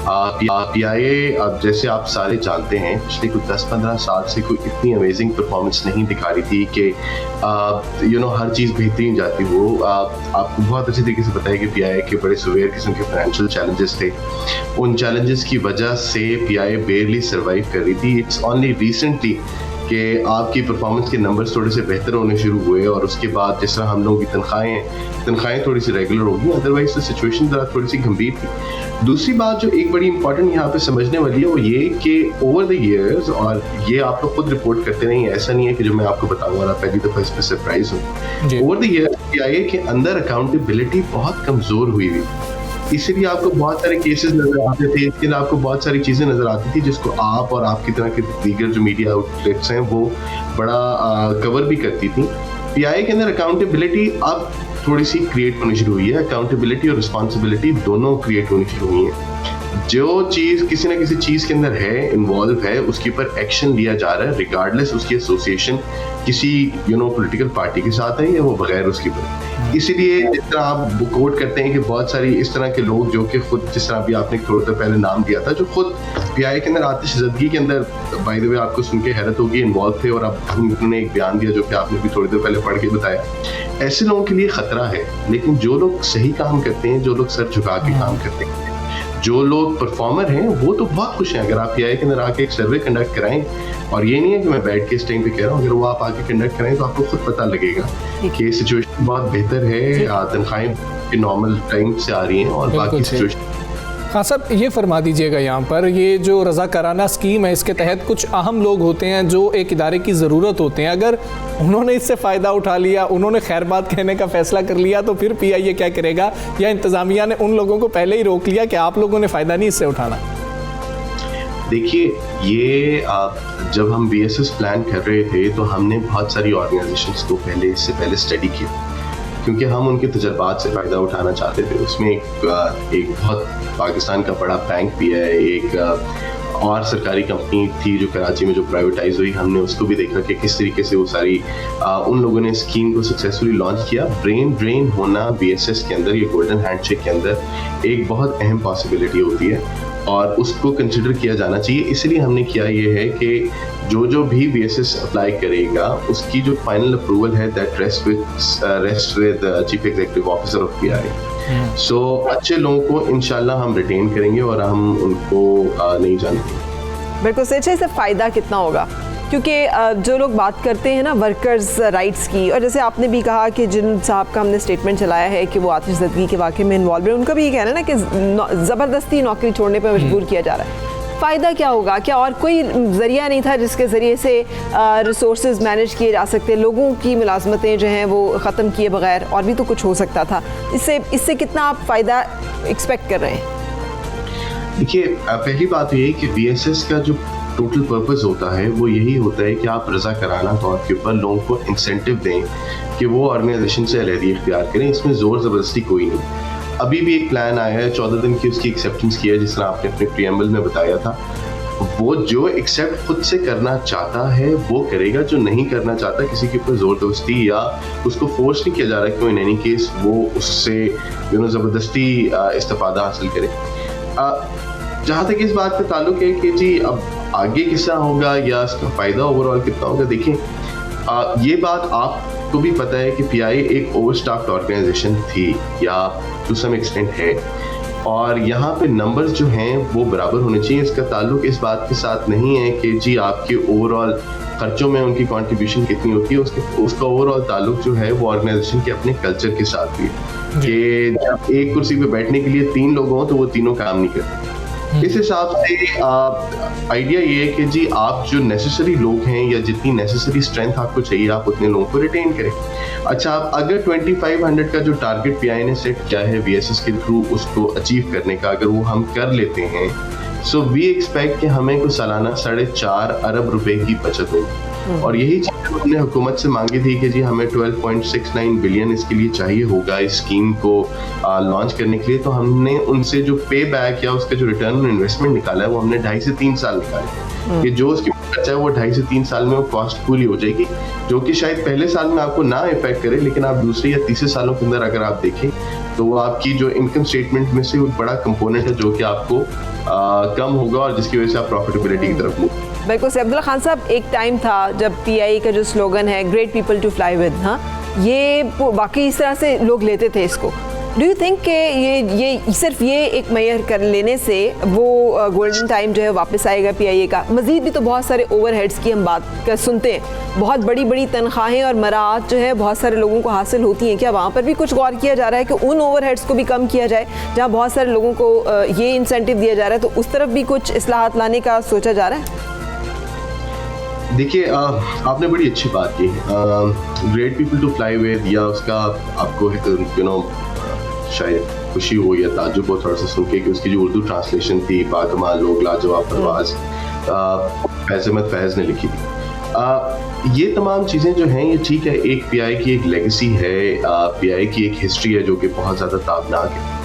PIA अब जैसे आप सारे जानते हैं पिछले कुछ 10-15 साल से कोई इतनी अमेजिंग परफॉर्मेंस नहीं दिखा रही थी कि हर चीज़ बेहतरीन जाती हो। आपको बहुत अच्छे तरीके से पता है कि PIA के बड़े सुवेयर किस्म के फाइनेंशियल चैलेंजेस थे। उन चैलेंजेस की वजह से PIA बेयरली सर्वाइव कर रही थी। इट्स ओनली रिसेंटली कि आपकी परफॉर्मेंस के नंबर्स थोड़े से बेहतर होने शुरू हुए और उसके बाद जिस तरह हम लोगों की तनख्वाहें थोड़ी सी रेगुलर होगी, अदरवाइज तो सिचुएशन ज़रा थोड़ी सी गंभीर थी। दूसरी बात जो एक बड़ी इंपॉर्टेंट यहाँ पे समझने वाली है वो ये कि ओवर द ईयर्स, और ये आप लोग खुद रिपोर्ट करते नहीं, ऐसा नहीं है कि जो मैं आपको बताऊंगा ना पहली दफ़ा इस पर सरप्राइज हूँ। ओवर द ईयर्स PIA के अंदर अकाउंटेबिलिटी बहुत कमज़ोर हुई हुई, इसीलिए आपको बहुत सारे केसेस नजर आते थे, इसके लिए आपको बहुत सारी चीज़ें नजर आती थी जिसको आप और आपकी तरह के दीगर जो मीडिया आउटलेट्स हैं वो बड़ा कवर भी करती थी। PIA के अंदर अकाउंटेबिलिटी अब थोड़ी सी क्रिएट होनी शुरू हुई है। अकाउंटेबिलिटी और रिस्पॉन्सिबिलिटी दोनों क्रिएट होनी शुरू हुई है। जो चीज़ किसी ना किसी चीज़ के अंदर है, इन्वॉल्व है, उसके ऊपर एक्शन लिया जा रहा है रिगार्डलेस उसकी एसोसिएशन किसी पॉलिटिकल पार्टी के साथ है या वो बगैर उसके ऊपर। इसीलिए जिस तरह आप कोट करते हैं कि बहुत सारी इस तरह के लोग जो कि खुद, जिस तरह अभी आपने थोड़ी देर पहले नाम दिया था, जो खुद PIA के अंदर आतिश ज़दगी के अंदर बाय द वे आपको सुन के हैरत होगी इन्वॉल्व थे, और अब उन्होंने एक बयान दिया जो कि आपने भी थोड़ी देर पहले पढ़ के बताया। ऐसे लोगों के लिए खतरा है, लेकिन जो लोग सही काम करते हैं, जो लोग सर झुका के काम करते हैं, जो लोग परफॉर्मर हैं, वो तो बहुत खुश हैं। अगर आप PIA के अंदर आके एक सर्वे कंडक्ट कराएं, और ये नहीं है कि मैं बैठ के इस टाइम पे कह रहा हूँ, अगर वो आप आके कंडक्ट कराएं तो आपको खुद पता लगेगा कि सिचुएशन बहुत बेहतर है, तनख्वाहें नॉर्मल टाइम से आ रही हैं और बाकी सिचुएशन। हाँ साहब, ये फरमा दीजिएगा यहाँ पर, ये जो रज़ाकाराना स्कीम है इसके तहत कुछ अहम लोग होते हैं जो एक इदारे की ज़रूरत होते हैं, अगर उन्होंने इससे फ़ायदा उठा लिया, उन्होंने खैर बात कहने का फ़ैसला कर लिया, तो फिर PIA क्या करेगा? या इंतज़ामिया ने उन लोगों को पहले ही रोक लिया कि आप लोगों ने फ़ायदा नहीं इससे उठाना? देखिए, ये जब हम BSS प्लान कर रहे थे तो हमने बहुत सारी ऑर्गेनाइजेशंस को इससे पहले स्टडी किया, क्योंकि हम उनके तजर्बात से फ़ायदा उठाना चाहते थे। उसमें एक बहुत पाकिस्तान का बड़ा बैंक भी है, एक और सरकारी कंपनी थी जो कराची में जो प्राइवेटाइज हुई, हमने उसको भी देखा कि किस तरीके से वो सारी उन लोगों ने स्कीम को सक्सेसफुली लॉन्च किया। ब्रेन ड्रेन होना BSS के अंदर, ये गोल्डन हैंडशेक के अंदर एक बहुत अहम पॉसिबिलिटी होती है और उसको कंसिडर किया जाना चाहिए। इसलिए हमने किया ये है कि जो भी BSS अप्लाई करेगा उसकी जो फाइनल अप्रूवल है that rest with chief executive officer of PIA। सो अच्छे लोगों को इंशाल्लाह हम रिटेन करेंगे और हम उनको नहीं जानते। बिल्कुल सच है। इससे फ़ायदा कितना होगा? क्योंकि जो लोग बात करते हैं ना वर्कर्स राइट्स की, और जैसे आपने भी कहा कि जिन साहब का हमने स्टेटमेंट चलाया है कि वो आतिश ज़दगी के वाक़े में इन्वॉल्व है, उनका भी ये कहना है ना कि ज़बरदस्ती नौकरी छोड़ने पर मजबूर किया जा रहा है। फ़ायदा क्या होगा? क्या और कोई ज़रिया नहीं था जिसके ज़रिए से रिसोर्सेज मैनेज किए जा सकते, लोगों की मुलाजमतें जो हैं वो ख़त्म किए बगैर? और भी तो कुछ हो सकता था। इससे कितना आप फ़ायदा एक्सपेक्ट कर रहे हैं? देखिए, पहली बात ये है कि BSS का जो टोटल पर्पस होता है वो यही होता है कि आप रज़ा कराना तौर के ऊपर लोगों को इंसेंटिव दें कि वो ऑर्गेनाइजेशन से अलहदी इख्तियार करें। इसमें ज़ोर ज़बरदस्ती कोई नहीं। अभी भी एक प्लान आया है, 14 दिन की उसकी एक्सेप्टेंस की है, जिस तरह आपने अपने प्रीएम्बल में बताया था। वो जो एक्सेप्ट खुद से करना चाहता है वो करेगा, जो नहीं करना चाहता किसी के ऊपर ज़ोर ज़बरदस्ती या उसको फोर्स नहीं किया जा रहा, क्यों इन एनी केस वो उससे ज़बरदस्ती इस्तिफ़ादा हासिल करे। जहाँ तक इस बात का ताल्लुक है कि जी अब आगे कितना होगा या इसका फ़ायदा ओवरऑल कितना होगा, देखिए ये बात आपको भी पता है कि PIA एक ओवरस्टाफ्ड ऑर्गेनाइजेशन थी या टू सम एक्सटेंट है, और यहाँ पे नंबर्स जो हैं वो बराबर होने चाहिए। इसका ताल्लुक इस बात के साथ नहीं है कि जी आपके ओवरऑल खर्चों में उनकी कंट्रीब्यूशन कितनी होती है, उसका ओवरऑल ताल्लुक जो है वो ऑर्गेनाइजेशन के अपने कल्चर के साथ भी है कि जब एक कुर्सी पे बैठने के लिए 3 लोग हों तो वो तीनों काम नहीं करते। इस हिसाब से आइडिया ये है कि जी आप जो नेसेसरी लोग हैं या जितनी नेसेसरी स्ट्रेंथ आपको चाहिए आप उतने लोगों को रिटेन करें। अच्छा, आप अगर 2500 का जो टारगेट PIA ने सेट किया है BSS के थ्रू उसको अचीव करने का, अगर वो हम कर लेते हैं, सो वी एक्सपेक्ट कि हमें कुछ सालाना 4.5 अरब रुपए की बचत होगी। और यही चीज़ हमने हुकूमत से मांगी थी कि जी हमें 12.69 बिलियन इसके लिए चाहिए होगा इस स्कीम को लॉन्च करने के लिए। तो हमने उनसे जो पे बैक या उसका जो रिटर्न ऑन इन्वेस्टमेंट निकाला है वो हमने 2.5 से 3 साल निकाले कि जो उसकी खर्चा है वो 2.5 से 3 साल में वो कॉस्ट पूरी हो जाएगी, जो कि शायद पहले साल में आपको ना इफेक्ट करे, लेकिन आप दूसरे या तीसरे सालों के अंदर अगर आप देखें तो वो आपकी जो इनकम स्टेटमेंट में से एक बड़ा कंपोनेंट है जो कि आपको कम होगा और जिसकी वजह से आप प्रॉफिटेबिलिटी की तरफ मूव। बिल्कुल से अब्दुल्ला खान साहब, एक टाइम था जब पीआईए का जो स्लोगन है great people to fly with, हाँ, ये बाकी इस तरह से लोग लेते थे इसको। डू यू थिंक कि ये सिर्फ ये एक मेयर कर लेने से वो गोल्डन टाइम जो है वापस आएगा पीआईए का? मज़ीद भी तो बहुत सारे ओवरहेड्स की हम बात कर सुनते हैं, बहुत बड़ी बड़ी तनख्वाहें और मराहत जो है बहुत सारे लोगों को हासिल होती हैं। क्या वहाँ पर भी कुछ गौर किया जा रहा है कि उन ओवरहेड्स को भी कम किया जाए जहाँ बहुत सारे लोगों को ये इंसेंटिव दिया जा रहा है, तो उस तरफ भी कुछ इस्लाहात लाने का सोचा जा रहा है? देखिए, आपने बड़ी अच्छी बात की, great people to fly with, या उसका आपको शायद खुशी हो या ताज्जुब हो थोड़ा सा सुन के कि उसकी जो उर्दू ट्रांसलेशन थी, बाकमाल लोग लाजवाब परवाज़, फैज़ अहमद फैज़ ने लिखी थी। ये तमाम चीज़ें जो हैं ये ठीक है, एक पीआई की एक लेगेसी है, पीआई की एक हिस्ट्री है जो कि बहुत ज़्यादा ताबनाक है।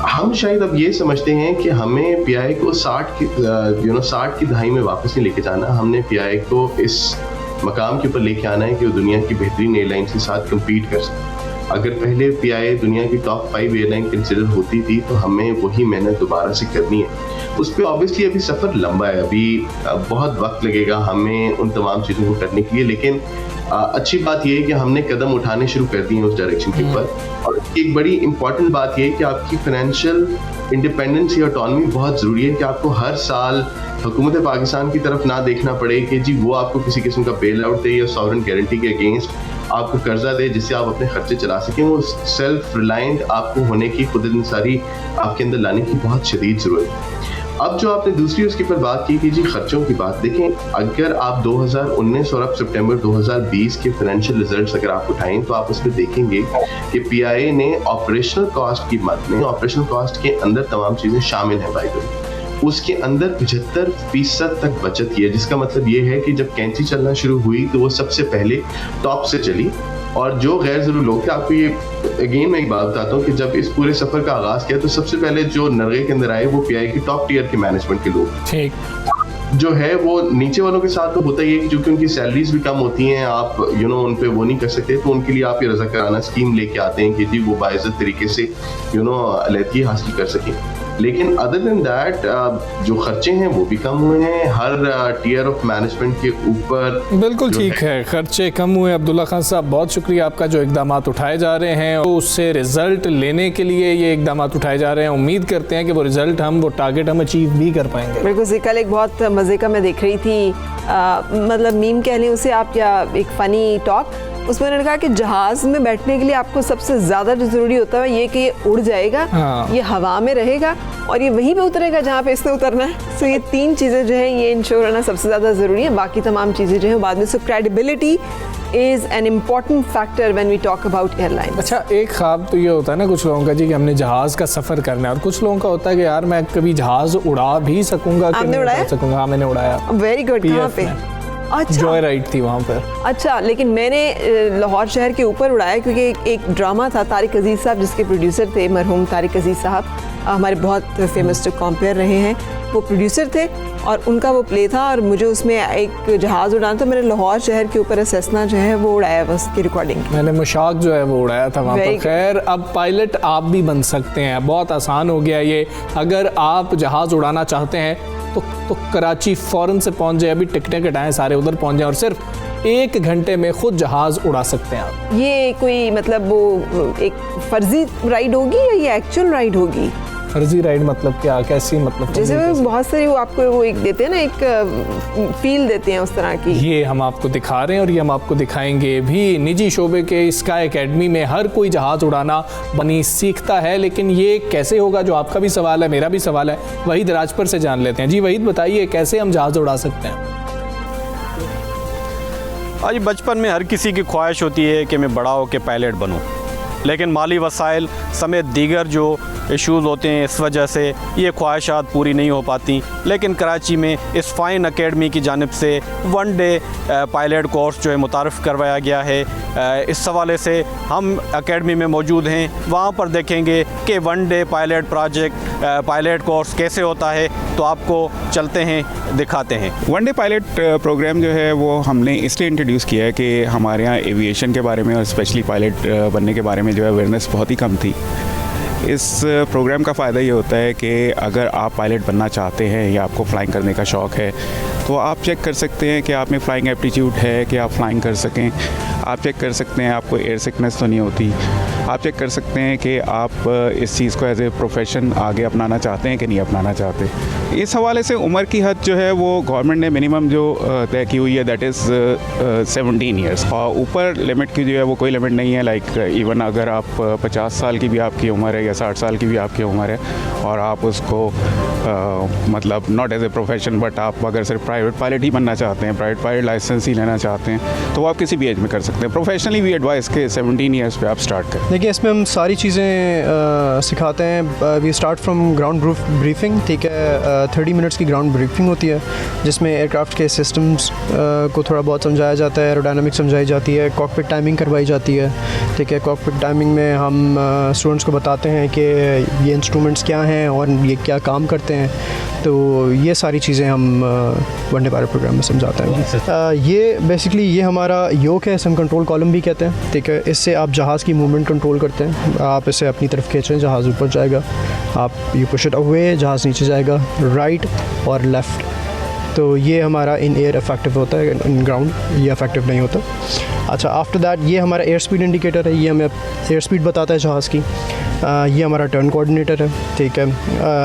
हम शायद अब ये समझते हैं कि हमें पीआई को 60 की दहाई में वापस नहीं लेके जाना, हमने पीआई को इस मकाम के ऊपर लेके आना है कि वो दुनिया की बेहतरीन एयरलाइंस के साथ कम्पीट कर सके। अगर पहले पीआई दुनिया की टॉप 5 एयरलाइन कंसिडर होती थी तो हमें वही मेहनत दोबारा से करनी है। उस पर ऑब्वियसली अभी सफ़र लंबा है, अभी बहुत वक्त लगेगा हमें उन तमाम चीज़ों को करने के लिए, लेकिन अच्छी बात यह है कि हमने कदम उठाने शुरू कर दिए उस डायरेक्शन के ऊपर। और एक बड़ी इंपॉर्टेंट बात यह है कि आपकी फाइनेंशियल इंडिपेंडेंस या ऑटोनॉमी बहुत ज़रूरी है कि आपको हर साल हुकूमत पाकिस्तान की तरफ ना देखना पड़े कि जी वो आपको किसी किस्म का बेल आउट दे या सॉवरेन गारंटी के अगेंस्ट आपको कर्जा दे जिससे आप अपने खर्चे चला सकें। वो सेल्फ रिलायंट आपको होने की, खुद इंसारी आपके अंदर लाने की बहुत शदीद ज़रूरत है। अब जो आपने दूसरी उसके ऊपर बात की कि जी खर्चों की बात, देखें अगर आप 2019 और अब सितंबर 2020 के फाइनेंशियल रिजल्ट्स अगर आप उठाएं तो आप उसमें देखेंगे कि पीआईए ने ऑपरेशनल कॉस्ट की मद में, ऑपरेशनल कॉस्ट के अंदर तमाम चीज़ें शामिल हैं बाय द वे, उसके अंदर 75% तक बचत की है, जिसका मतलब ये है कि जब कैंची चलना शुरू हुई तो वो सबसे पहले टॉप से चली। और जो गैर ज़रूरी लोग थे, आपको ये अगेन मैं एक बात बताता हूँ कि जब इस पूरे सफ़र का आगाज़ किया तो सबसे पहले जो नरगे के अंदर आए वो पीआई की टॉप टीयर के मैनेजमेंट के लोग, ठीक जो है वो नीचे वालों के साथ तो होता ही है कि चूंकि उनकी सैलरीज भी कम होती हैं, आप उन पे वो नहीं कर सकते, तो उनके लिए आप ये रज़ाकाराना स्कीम लेके आते हैं कि जी वो बाइज़्ज़त तरीके से अलहदगी हासिल कर सकें। लेकिन अदर देन दैट जो खर्चे हैं वो भी कम हुए हैं हर टीयर ऑफ मैनेजमेंट के ऊपर। बिल्कुल ठीक है, खर्चे कम हुए। अब्दुल्ला खान साहब बहुत शुक्रिया आपका, जो इकदाम उठाए जा रहे हैं तो उससे रिजल्ट लेने के लिए ये इकदाम उठाए जा रहे हैं। उम्मीद करते हैं कि वो रिजल्ट वो टारगेट हम अचीव भी कर पाएंगे। बिल्कुल, कल एक बहुत मज़े का मैं देख रही थी, मतलब मीम कह लें उसे आप या एक फ़नी टॉक, उसमें उन्होंने कहा कि जहाज़ में बैठने के लिए आपको सबसे ज़्यादा जो ज़रूरी होता है ये कि ये उड़ जाएगा, ये हवा में रहेगा और ये वहीं पे उतरेगा जहाँ पे इसने उतरना है। सो ये 3 चीज़ें जो हैं ये इंश्योर होना सबसे ज़्यादा ज़रूरी है, बाकी तमाम चीज़ें जो हैं बाद में। So credibility is an important factor when we talk about airline. अच्छा, एक ख्वाब तो ये होता है ना कुछ लोगों का जी कि हमने जहाज़ का सफ़र करना है, और कुछ लोगों का होता है कि यार मैं कभी जहाज़ उड़ा भी सकूँगा कि नहीं उड़ा सकूँगा। हाँ, मैंने उड़ाया। Very good. कहाँ पे? अच्छा, जॉय राइड थी वहाँ पर। अच्छा, लेकिन मैंने लाहौर शहर के ऊपर उड़ाया क्योंकि एक ड्रामा था, तारिक अजीज़ साहब जिसके प्रोड्यूसर थे, मरहूम तारिक अजीज़ साहब हमारे बहुत फेमस टू कंपेयर रहे हैं, वो प्रोड्यूसर थे और उनका वो प्ले था और मुझे उसमें एक जहाज़ उड़ाना था। मैंने लाहौर शहर के ऊपर सेसना जो है वो उड़ाया था, उसकी रिकॉर्डिंग। मैंने मुशाक जो है वो उड़ाया था वहाँ पर। खैर, अब पायलट आप भी बन सकते हैं, बहुत आसान हो गया ये। अगर आप जहाज़ उड़ाना चाहते हैं तो कराची फ़ौरन से पहुँच जाए, अभी टिकटें कटाएं, सारे उधर पहुँच जाएं और सिर्फ 1 घंटे में खुद जहाज़ उड़ा सकते हैं आप। ये कोई मतलब वो एक फर्जी राइड होगी या ये एक्चुअल राइड होगी? फर्जी राइड मतलब क्या, कैसी मतलब? जैसे बहुत सारी वो आपको वो एक देते हैं ना, एक फील देते हैं उस तरह की। ये हम आपको दिखा रहे हैं और ये हम आपको दिखाएंगे भी। निजी शोबे के स्काई एकेडमी में हर कोई जहाज़ उड़ाना बनी सीखता है, लेकिन ये कैसे होगा, जो आपका भी सवाल है मेरा भी सवाल है। वहीद राजपुर से जान लेते हैं। जी वहीद, बताइए कैसे हम जहाज़ उड़ा सकते हैं? आज बचपन में हर किसी की ख्वाहिश होती है कि मैं बड़ा हो के पायलट बनूं, लेकिन माली वसाइल समेत दीगर जो इश्यूज़ होते हैं, इस वजह से ये ख्वाहिशात पूरी नहीं हो पाती। लेकिन कराची में इस फ़ाइन अकेडमी की जानिब से वन डे पायलट कोर्स जो है मुतारफ़ करवाया गया है। इस हवाले से हम अकेडमी में मौजूद हैं, वहाँ पर देखेंगे कि वन डे पायलट कोर्स कैसे होता है। तो आपको चलते हैं, दिखाते हैं। वन डे पायलट प्रोग्राम जो है वो हमने इसलिए इंट्रोड्यूस किया है कि हमारे यहाँ एविएशन के बारे में और स्पेशली पायलट बनने के बारे में जो है अवेयरनेस बहुत ही कम थी। इस प्रोग्राम का फ़ायदा ये होता है कि अगर आप पायलट बनना चाहते हैं या आपको फ़्लाइंग करने का शौक़ है तो आप चेक कर सकते हैं कि आप में फ़्लाइंग एप्टीट्यूड है कि आप फ़्लाइंग कर सकें। आप चेक कर सकते हैं आपको एयर सिकनेस तो नहीं होती। आप चेक कर सकते हैं कि आप इस चीज़ को एज ए प्रोफेशन आगे अपनाना चाहते हैं कि नहीं अपनाना चाहते। इस हवाले से उम्र की हद जो है वो गवर्नमेंट ने मिनिमम जो तय की हुई है दैट इज़ 17 ईयर्स, और ऊपर लिमिट की जो है वो कोई लिमिट नहीं है। लाइक इवन अगर आप 50 साल की भी आपकी उम्र है या 60 साल की भी आपकी उम्र है और आप उसको मतलब not as a profession but आप अगर सिर्फ प्राइवेट पायलट ही बनना चाहते हैं, प्राइवेट पायलट लाइसेंस ही लेना चाहते हैं तो आप किसी भी एज में कर सकते हैं। प्रोफेशनली भी एडवाइस के 17 ईयर्स पे आप स्टार्ट करें। देखिए इसमें हम सारी चीज़ें सिखाते हैं। We start from ground briefing, ठीक है। 30 मिनट्स की ग्राउंड ब्रीफिंग होती है जिसमें एयरक्राफ्ट के सिस्टम्स को थोड़ा बहुत समझाया जाता है, एरोडायनामिक्स समझाई जाती है, कॉकपिट टाइमिंग करवाई जाती है, ठीक है। कॉकपिट टाइमिंग में हम स्टूडेंट्स को बताते हैं कि ये इंस्ट्रूमेंट्स क्या हैं और ये क्या काम करते हैं। तो ये सारी चीज़ें हम वन डे पायलट प्रोग्राम में समझाते हैं। ये बेसिकली ये हमारा योक है, इसे हम कंट्रोल कॉलम भी कहते हैं, ठीक है। इससे आप जहाज़ की मूवमेंट कंट्रोल करते हैं। आप इसे अपनी तरफ खींचें, जहाज़ ऊपर जाएगा, आप यू पुश इट अवे, जहाज़ नीचे जाएगा, राइट और लेफ़्ट। तो ये हमारा इन एयर इफेक्टिव होता है, इन ग्राउंड ये इफेक्टिव नहीं होता। अच्छा, आफ्टर दैट ये हमारा एयर स्पीड इंडिकेटर है, ये हमें एयर स्पीड बताता है जहाज़ की। ये हमारा टर्न कोऑर्डिनेटर है, ठीक है।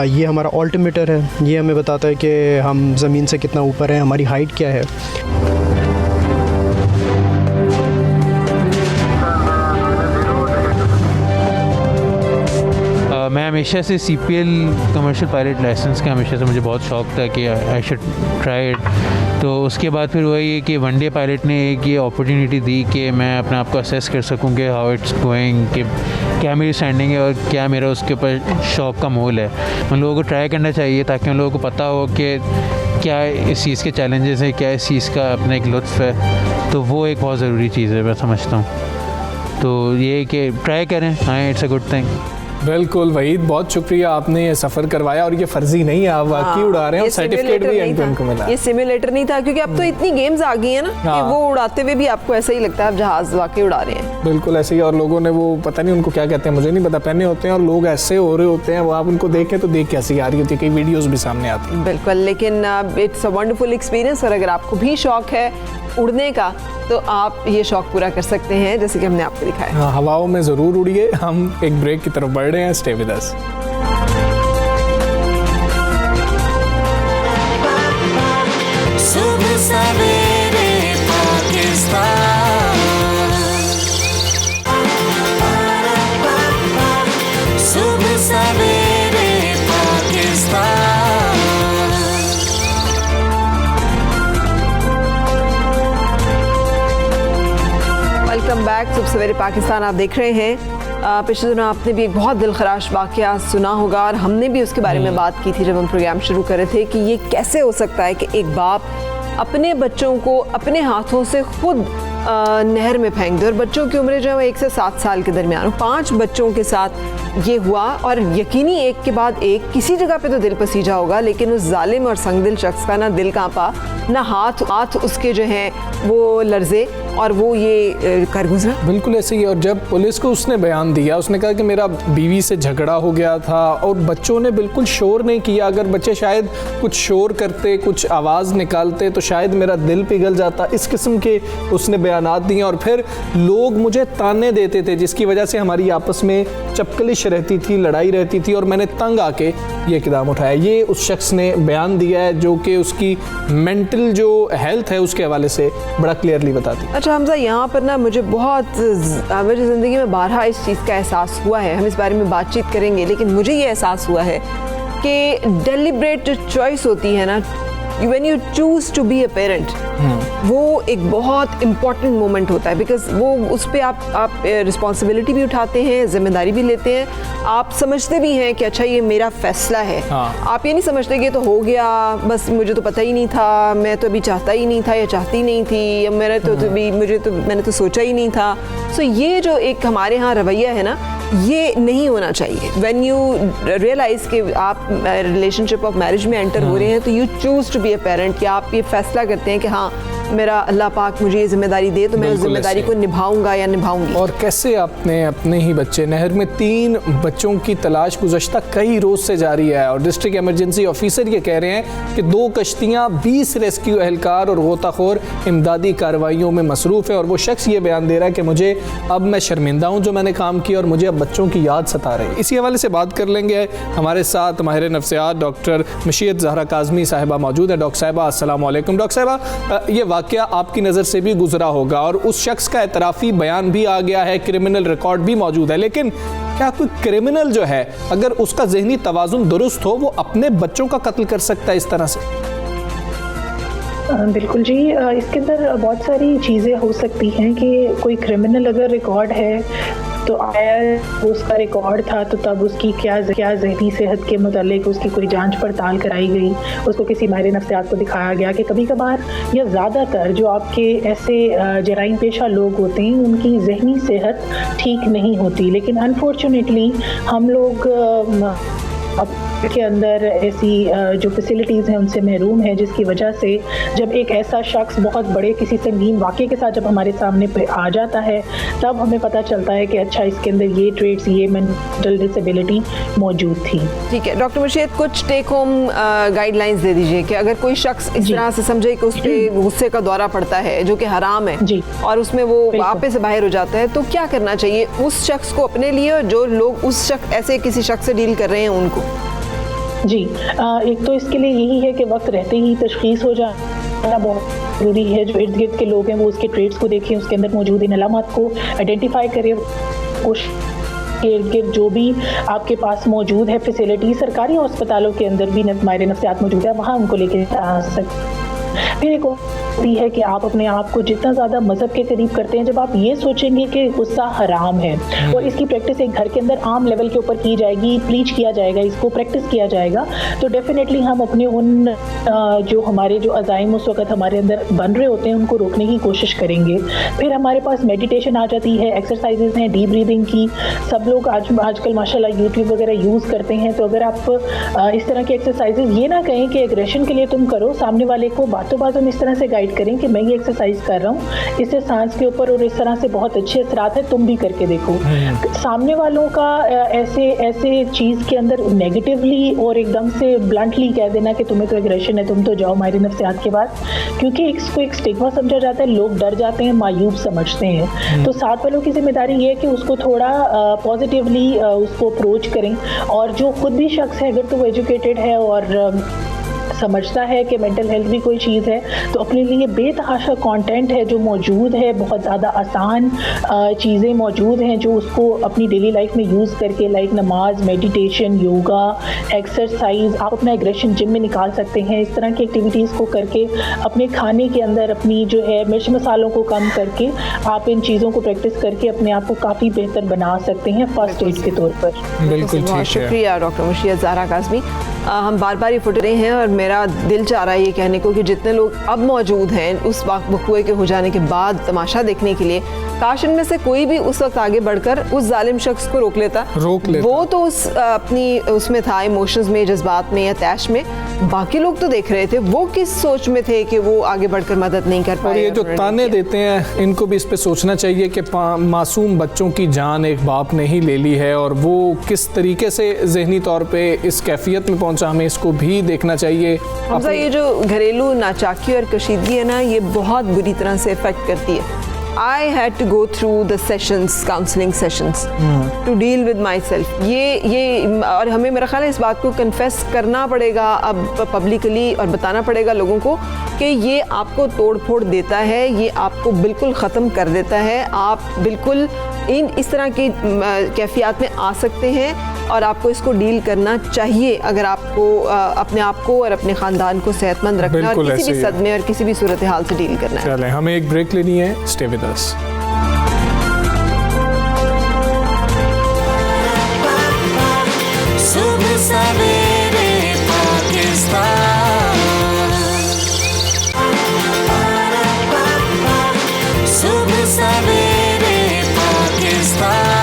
ये हमारा ऑल्टीमीटर है, ये हमें बताता है कि हम ज़मीन से कितना ऊपर हैं, हमारी हाइट क्या है। मैं हमेशा से CPL कमर्शियल पायलट लाइसेंस का हमेशा से मुझे बहुत शौक़ था कि आई शुड ट्राई इट। तो उसके बाद फिर हुआ ये कि वन डे पायलट ने एक ये अपॉर्चुनिटी दी कि मैं अपने आप को असेस कर सकूं कि हाउ इट्स गोइंग, कि क्या मेरी स्टैंडिंग है और क्या मेरा उसके ऊपर शौक़ का मोल है। उन लोगों को ट्राई करना चाहिए ताकि उन लोगों को पता हो कि क्या इस चीज़ के चैलेंजेस हैं, क्या इस चीज़ का अपना एक लुत्फ़ है। तो वो एक बहुत ज़रूरी चीज़ है मैं समझता हूँ। तो ये कि ट्राई करें, हाँ, इट्स अ गुड थिंग। बिल्कुल वहीद, बहुत शुक्रिया, आपने ये सफ़र करवाया और ये फर्जी नहीं है, आप वाकई उड़ा रहे हैं और सर्टिफिकेट भी उनको मिला। ये सिमुलेटर नहीं था क्योंकि अब तो इतनी गेम्स आ गई हैं ना कि वो उड़ाते हुए भी आपको ऐसा ही लगता है आप जहाज़ वाकई उड़ा रहे हैं। बिल्कुल ऐसे ही, और लोगों ने वो पता नहीं उनको क्या कहते हैं, मुझे नहीं पता, पहने होते हैं और लोग ऐसे हो रहे होते हैं, वो आप उनको देखें तो देख कैसी आ रही होती है, कई वीडियोज़ भी सामने आती हैं। बिल्कुल, लेकिन इट्स अ वंडरफुल एक्सपीरियंस और अगर आपको भी शौक़ है उड़ने का तो आप ये शौक़ पूरा कर सकते हैं जैसे कि हमने आपको दिखाया। हाँ, हवाओं में ज़रूर उड़िए। हम एक ब्रेक की तरफ बढ़ रहे हैं, स्टे विद अस। सुबह सवेरे पाकिस्तान, सुबह सवेरे पाकिस्तान। वेलकम बैक, सुबह सवेरे पाकिस्तान आप देख रहे हैं। पिछले दिनों आपने भी एक बहुत दिलखराश वाक़या सुना होगा और हमने भी उसके बारे में बात की थी जब हम प्रोग्राम शुरू कर रहे थे कि ये कैसे हो सकता है कि एक बाप अपने बच्चों को अपने हाथों से खुद नहर में फेंक दे और बच्चों की उम्र जो है वो 1 से 7 साल के दरमियान, 5 बच्चों के साथ ये हुआ। और यकीनी एक के बाद एक किसी जगह पे तो दिल पसीजा होगा, लेकिन उस जालिम और संगदिल शख्स का ना दिल कांपा, ना हाथ उसके जो हैं वो लर्जे और वो ये कर गुजरा। बिल्कुल ऐसे ही। और जब पुलिस को उसने बयान दिया, उसने कहा कि मेरा बीवी से झगड़ा हो गया था और बच्चों ने बिल्कुल शोर नहीं किया। अगर बच्चे शायद कुछ शोर करते, कुछ आवाज़ निकालते तो शायद मेरा दिल पिघल जाता। इस किस्म के उसने बयानात दिए और फिर लोग मुझे ताने देते थे जिसकी वजह से हमारी आपस में चपकलिश रहती थी, लड़ाई रहती थी और मैंने तंग आके ये कदम उठाया। ये उस शख्स ने बयान दिया है जो कि उसकी मेंटल जो हेल्थ है उसके हवाले से बड़ा क्लियरली बताती है। अच्छा हमजा, यहाँ पर ना मुझे मेरी ज़िंदगी में बारहा इस चीज़ का एहसास हुआ है, हम इस बारे में बातचीत करेंगे, लेकिन मुझे ये एहसास हुआ है कि डेलिब्रेट जो चॉइस होती है ना, when you choose to be a parent, वो एक बहुत इम्पॉर्टेंट मोमेंट होता है, बिकॉज वो उस पर आप रिस्पॉन्सिबिलिटी भी उठाते हैं, जिम्मेदारी भी लेते हैं, आप समझते भी हैं कि अच्छा ये मेरा फैसला है। आप ये नहीं समझते कि तो हो गया, बस मुझे तो पता ही नहीं था, मैं तो अभी चाहता ही नहीं था या चाहती नहीं थी, या मैंने मैंने तो सोचा ही नहीं था। सो ये जो एक हमारे यहाँ रवैया है ना, ये नहीं होना चाहिए। व्हेन यू रियलाइज कि आप रिलेशनशिप ऑफ मैरिज में एंटर हो रहे हैं, तो you choose to be a parent, कि आप ये फैसला करते हैं कि हाँ मेरा अल्लाह पाक मुझे ये जिम्मेदारी दे तो मैं उस जिम्मेदारी को निभाऊंगा या निभाऊंगी। और कैसे आपने अपने ही बच्चे, नहर में 3 बच्चों की तलाश गुज़श्ता कई रोज़ से जारी है, और डिस्ट्रिक्ट इमरजेंसी ऑफिसर ये कह रहे हैं कि 2 कश्तियाँ, 20 रेस्क्यू एहलकार और गोताखोर इमदादी कार्रवाइयों में मसरूफ़ है। और वो शख्स ये बयान दे रहा है कि मुझे अब मैं शर्मिंदा हूँ जो मैंने काम किया, और मुझे अब बच्चों की याद सता रही है। इसी हवाले से बात कर लेंगे, हमारे साथ माहिर नफ्सियात डॉक्टर मशीयत ज़हरा काज़मी साहिबा मौजूद है। डॉक्टर साहिबा अस्सलाम वालेकुम। डॉक्टर साहिबा, ये वाक़या आपकी नज़र से भी गुजरा होगा, और उस शख्स का एतराफ़ी बयान भी आ गया है, क्रिमिनल रिकॉर्ड भी मौजूद है, लेकिन क्या कोई क्रिमिनल जो है, अगर उसका ज़हनी तवाज़ुन दुरुस्त हो, वो अपने बच्चों का कत्ल कर सकता है इस तरह से? बिल्कुल जी, इसके अंदर बहुत सारी चीज़ें हो सकती हैं कि कोई क्रिमिनल अगर रिकॉर्ड है तो आया उसका रिकॉर्ड था, तो तब उसकी क्या ज़हनी सेहत के मुतालिक उसकी कोई जांच पड़ताल कराई गई, उसको किसी माहिर नफ्सियात को दिखाया गया कि कभी कभार या ज़्यादातर जो आपके ऐसे जराइम पेशा लोग होते हैं उनकी ज़हनी सेहत ठीक नहीं होती, लेकिन अनफॉर्चुनेटली हम लोग के अंदर ऐसी जो फैसिलिटीज़ हैं उनसे महरूम है, जिसकी वजह से जब एक ऐसा शख्स बहुत बड़े किसी संगीन वाक़े के साथ जब हमारे सामने पे आ जाता है, तब हमें पता चलता है कि अच्छा इसके अंदर ये ट्रेड्स, ये मेंटल डिसेबिलिटी मौजूद थी। ठीक है डॉक्टर मशीयत, कुछ टेक होम गाइडलाइंस दे दीजिए कि अगर कोई शख्स इस तरह से समझे कि उस पर गुस्से का दौरा पड़ता है जो कि हराम है जी, और उसमें वो आपे से बाहर हो जाता है, तो क्या करना चाहिए उस शख्स को अपने लिए, और जो लोग उस शख्स ऐसे किसी शख्स से डील कर रहे हैं उनको? जी, एक तो इसके लिए यही है कि वक्त रहते ही तशख़ीस हो जाना बहुत ज़रूरी है। जो इर्द गिर्द के लोग हैं वो उसके ट्रेड्स को देखें, उसके अंदर मौजूद इन अलामात को आइडेंटिफाई करें, के इर्द गिर्द जो भी आपके पास मौजूद है फैसिलिटी, सरकारी अस्पतालों के अंदर भी माहिर नफ्सियात मौजूद है, वहाँ उनको लेके आ सकते। फिर एक होती है कि आप अपने आप को जितना ज़्यादा मज़हब के करीब करते हैं, जब आप ये सोचेंगे कि गुस्सा हराम है और इसकी प्रैक्टिस एक घर के अंदर आम लेवल के ऊपर की जाएगी, प्रीच किया जाएगा, इसको प्रैक्टिस किया जाएगा, तो डेफिनेटली हम अपने उन जो हमारे जो अज़ाइम उस वक्त हमारे अंदर बन रहे होते हैं उनको रोकने की कोशिश करेंगे। फिर हमारे पास मेडिटेशन आ जाती है, एक्सरसाइजेज हैं डीप ब्रीदिंग की, सब लोग आजकल माशाल्लाह यूट्यूब वगैरह यूज़ करते हैं। तो अगर आप इस तरह की एक्सरसाइजेज, ये ना कहें कि एग्रेशन के लिए तुम करो, सामने वाले को बातों बातों में इस तरह से गाइड करें कि मैं ये एक्सरसाइज कर रहा हूँ, इससे सांस के ऊपर और इस तरह से बहुत अच्छे असरात है, तुम भी करके देखो। सामने वालों का ऐसे चीज़ के अंदर नेगेटिवली और एकदम से ब्लंटली कह देना कि तुम्हें तो एग्रेशन है, तुम तो जाओ माहिर नफ्सियात के बाद, क्योंकि इसको एक स्टिग्मा समझा जाता है, लोग डर जाते हैं, मायूब समझते हैं। तो साथ वालों की जिम्मेदारी ये है कि उसको थोड़ा पॉजिटिवली उसको अप्रोच करें, और जो खुद भी शख्स है अगर तो वो एजुकेटेड है और समझता है कि मेंटल हेल्थ भी कोई चीज़ है, तो अपने लिए बेतहाशा कंटेंट है जो मौजूद है, बहुत ज़्यादा आसान चीज़ें मौजूद हैं जो उसको अपनी डेली लाइफ में यूज़ करके, लाइक नमाज, मेडिटेशन, योगा, एक्सरसाइज, आप अपना एग्रेशन जिम में निकाल सकते हैं। इस तरह की एक्टिविटीज़ को करके अपने खाने के अंदर अपनी जो है मिर्च मसालों को कम करके आप इन चीज़ों को प्रैक्टिस करके अपने आप को काफ़ी बेहतर बना सकते हैं फर्स्ट एड के तौर पर। बिल्कुल, शुक्रिया डॉक्टर मशीयत ज़हरा काज़मी। हम बार बार ये फुट रहे हैं और मेरा दिल चाह रहा है ये कहने को कि जितने लोग अब मौजूद हैं उस वक़्त के हो जाने के बाद तमाशा देखने के लिए, काश इनमें से कोई भी उस वक्त आगे बढ़कर उस जालिम शख्स को रोक लेता। वो तो उस अपनी उसमें था, इमोशंस में, जज्बात में या तैश में, बाकी लोग तो देख रहे थे वो किस सोच में थे कि वो आगे बढ़कर मदद नहीं कर पाए। और ये जो ताने देते हैं इनको भी इस पे सोचना चाहिए कि मासूम बच्चों की जान एक बाप ने ही ले ली है, और वो किस तरीके से ज़हनी तौर पे इस कैफियत में पहुंचा, हमें इसको भी देखना चाहिए। हमजा, ये जो घरेलू नाचाकी और कशीदगी है ना, ये बहुत बुरी तरह से इफेक्ट करती है। I had to go through the sessions, counseling sessions, to deal with myself. ये और हमें मेरा ख्याल है इस बात को कन्फेस करना पड़ेगा अब पब्लिकली, और बताना पड़ेगा लोगों को कि ये आपको तोड़ फोड़ देता है, ये आपको बिल्कुल ख़त्म कर देता है। आप बिल्कुल इस तरह की कैफियत में आ सकते हैं और आपको इसको डील करना चाहिए अगर आपको अपने आप को और अपने ख़ानदान को सेहतमंद रखना है और किसी भी सदमे और किसी भी सूरत हाल से डील करना है। चलें, हमें एक ब्रेक लेनी है। Stay with us. सुबह सवेरे पाकिस्तान, सुबह सवेरे पाकिस्तान।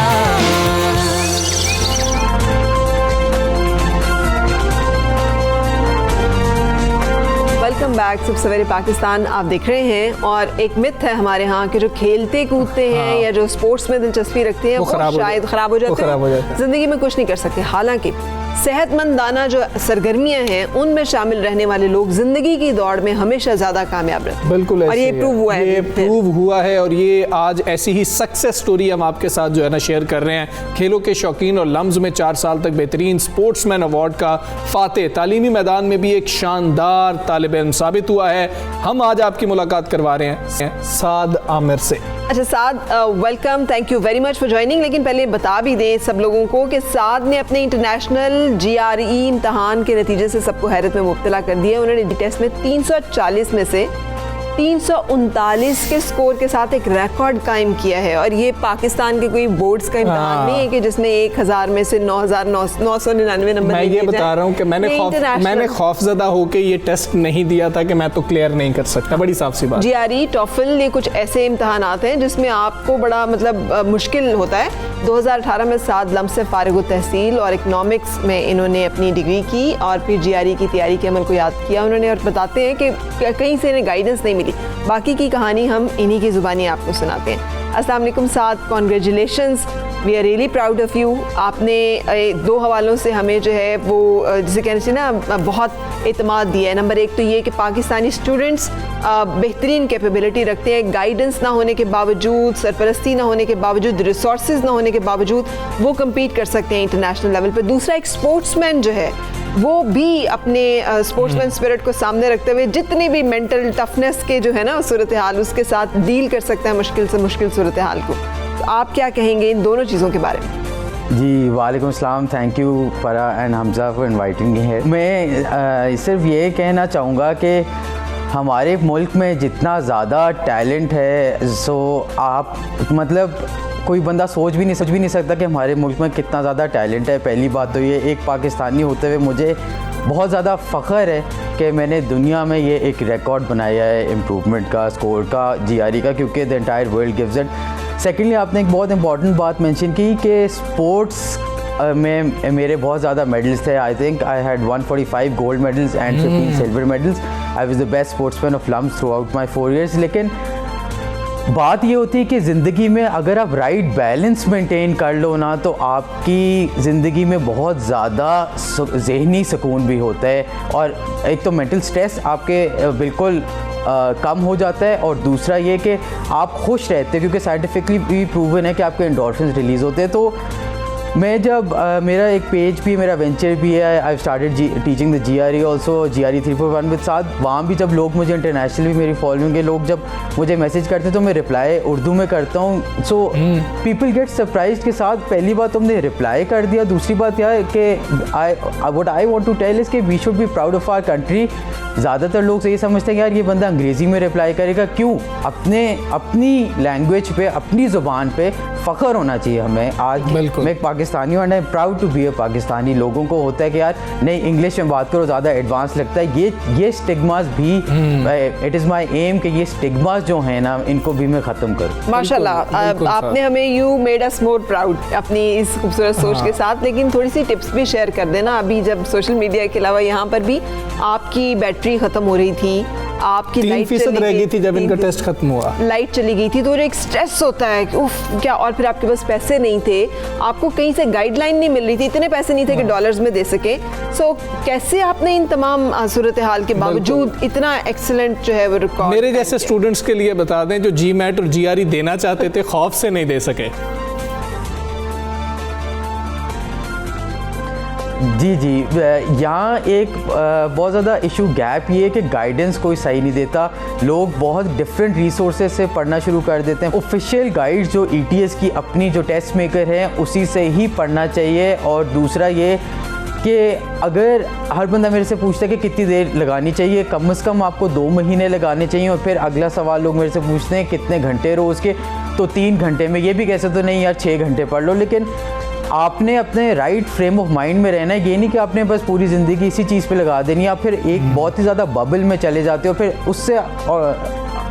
वेलकम बैक सुबह सवेरे पाकिस्तान आप देख रहे हैं। और एक मिथ है हमारे यहाँ के जो खेलते कूदते हैं या जो स्पोर्ट्स में दिलचस्पी रखते हैं वो शायद ख़राब हो जाते हैं, ज़िंदगी में कुछ नहीं कर सकते। हालांकि सेहतमंदाना जो सरगर्मियां हैं उनमें शामिल रहने वाले लोग ज़िंदगी की दौड़ में हमेशा ज़्यादा कामयाब रहते हैं। बिल्कुल, और ये प्रूव हुआ है। ये प्रूव हुआ है और ये आज ऐसी ही सक्सेस स्टोरी हम आपके साथ जो है ना शेयर कर रहे हैं। खेलों के शौकीन और लम्ज में 4 साल तक बेहतरीन स्पोर्ट्समैन अवार्ड का फाते, तालीमी मैदान में भी एक शानदार तालिब इल्म साबित हुआ है। हम आज आपकी मुलाकात करवा रहे हैं साद आमिर से। अच्छा Saad, welcome, thank you very much for joining. लेकिन पहले बता भी दें सब लोगों को कि साद ने अपने इंटरनेशनल GRE इम्तहान के नतीजे से सबको हैरत में मुब्तला कर दिया। उन्होंने टेस्ट में 340 में से 339 के स्कोर के साथ एक रिकॉर्ड कायम किया है। और ये पाकिस्तान के कोई बोर्ड्स का इम्तहान नहीं है कि जिसमें 1000 में से 9,999 नंबर। मैं ये बता रहा हूँ कि मैंने खौफजदा होकर ये टेस्ट नहीं दिया था कि मैं तो क्लियर नहीं कर सकता। बड़ी साफ सी बात। GRE, टॉफल, ये कुछ ऐसे इम्तहान आते हैं जिसमें आपको बड़ा मतलब मुश्किल होता है। 2018 में साद लम्स से फारिग तहसील और इकनॉमिक्स में इन्होंने अपनी डिग्री की और फिर GRE की तैयारी के अमल को याद किया उन्होंने। और बताते हैं कि कहीं से इन्हें गाइडेंस नहीं मिली। बाकी की कहानी हम इन्हीं की ज़ुबानी आपको सुनाते हैं। अस्सलाम वालेकुम Saad, congratulations, we are really proud of you. आपने 2 हवालों से हमें जो है वो जिसे कहना चाहिए ना बहुत एतमाद दिया है। नंबर 1 तो ये कि पाकिस्तानी स्टूडेंट्स बेहतरीन कैपेबिलिटी रखते हैं, गाइडेंस ना होने के बावजूद, सरपरस्ती ना होने के बावजूद, रिसोर्सेज ना होने के बावजूद वो कम्पीट कर सकते हैं इंटरनेशनल लेवल पर। दूसरा, एक स्पोर्ट्समैन जो है वो भी अपने स्पोर्ट्समैन स्पिरिट को सामने रखते हुए जितनी भी मेंटल टफनेस के जो है ना सूरत हाल उसके साथ डील कर सकता है मुश्किल से मुश्किल सूरत हाल को। तो आप क्या कहेंगे इन दोनों चीज़ों के बारे में? जी वालेकुम सलाम, थैंक यू फरा and Hamza for inviting me here. मैं सिर्फ ये कहना चाहूँगा कि हमारे मुल्क में जितना ज़्यादा टैलेंट है सो आप मतलब कोई बंदा सोच भी नहीं सकता कि हमारे मुल्क में कितना ज़्यादा टैलेंट है। पहली बात तो ये, एक पाकिस्तानी होते हुए मुझे बहुत ज़्यादा फ़ख्र है कि मैंने दुनिया में ये एक रिकॉर्ड बनाया है इम्प्रूवमेंट का, स्कोर का, GRE का, क्योंकि the entire world gives it. Secondly, आपने एक बहुत इंपॉर्टेंट बात मेंशन की कि स्पोर्ट्स में मेरे बहुत ज़्यादा मेडल्स थे। I think I had 145 gold medals and 15 silver medals. I was the best sportsman of LUMS throughout my 4 years। लेकिन बात ये होती है कि ज़िंदगी में अगर आप राइट बैलेंस मेंटेन कर लो ना तो आपकी ज़िंदगी में बहुत ज़्यादा ज़हनी सुकून भी होता है। और एक तो मेंटल स्ट्रेस आपके बिल्कुल कम हो जाता है और दूसरा ये कि आप खुश रहते हैं क्योंकि साइंटिफिकली भी प्रूवन है कि आपके एंडोर्फिन्स रिलीज़ होते हैं। तो मैं जब मेरा एक पेज भी, मेरा वेंचर भी है, I started teaching the GRE also, GRE 341 with Saad. वहाँ भी जब लोग मुझे इंटरनेशनल भी मेरी फॉलोइंग के लोग जब मुझे मैसेज करते हैं तो मैं रिप्लाई उर्दू में करता हूँ। सो पीपल गेट सरप्राइज के साथ पहली बात तुमने रिप्लाई कर दिया, दूसरी बात यह है कि what I want to tell is कि we should be proud of our country. ज़्यादातर लोग ये समझते हैं कि यार ये बंदा अंग्रेज़ी में रिप्लाई करेगा, क्यों? अपनी लैंग्वेज पे, अपनी ज़ुबान पे फ़ख्र होना चाहिए हमें। आज मैं एक पाकिस्तानी हूँ and I am proud to be a Pakistani. लोगों को होता है कि यार नहीं इंग्लिश में बात करो ज़्यादा एडवांस लगता है। ये स्टिग्मास भी, इट इज़ माई एम कि ये स्टिग्मास जो हैं ना इनको भी मैं ख़त्म करूँ। माशाल्लाह, आपने हमें you made us more proud अपनी इस खूबसूरत सोच के साथ। लेकिन थोड़ी सी टिप्स भी शेयर कर देना। अभी जब सोशल मीडिया के अलावा यहाँ पर भी आपकी बैटरी ख़त्म हो रही थी, आपकी 3% रह गई थी जब इनका टेस्ट खत्म हुआ, लाइट चली गई थी, तो एक स्ट्रेस होता है कि उफ क्या। और फिर आपके पास पैसे नहीं थे, आपको कहीं से गाइडलाइन नहीं मिल रही थी, इतने पैसे नहीं थे कि डॉलर्स में दे सके। सो कैसे आपने इन तमाम सूरत हाल के बावजूद इतना एक्सीलेंट जो है वो रिकॉर्ड? मेरे जैसे स्टूडेंट्स के लिए बता दें जो GMAT और GRE देना चाहते थे, खौफ से नहीं दे सके। जी यहाँ एक बहुत ज़्यादा इशू गैप ये है कि गाइडेंस कोई सही नहीं देता। लोग बहुत डिफरेंट रिसोर्सेज से पढ़ना शुरू कर देते हैं। ऑफिशियल गाइड्स जो ETS की अपनी जो टेस्ट मेकर हैं उसी से ही पढ़ना चाहिए। और दूसरा ये कि अगर हर बंदा मेरे से पूछता है कि कितनी देर लगानी चाहिए, कम से कम आपको 2 महीने लगाने चाहिए। और फिर अगला सवाल लोग मेरे से पूछते हैं कितने घंटे रोज़ के, तो 3 घंटे में। ये भी कह सकते हो नहीं यार 6 घंटे पढ़ लो, लेकिन आपने अपने राइट फ्रेम ऑफ माइंड में रहना है। ये नहीं कि आपने बस पूरी ज़िंदगी इसी चीज़ पे लगा देनी है। आप फिर एक बहुत ही ज़्यादा बबल में चले जाते हो, फिर उससे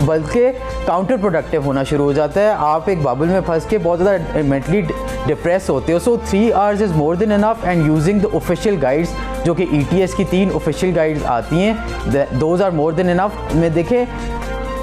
बल्कि काउंटर प्रोडक्टिव होना शुरू हो जाता है। आप एक बबल में फंस के बहुत ज़्यादा मेंटली डिप्रेस होते हो। So 3 hours is more than enough. And using the official guides जो कि ETS की 3 ऑफिशियल गाइड्स आती हैं, those are more than enough. में देखें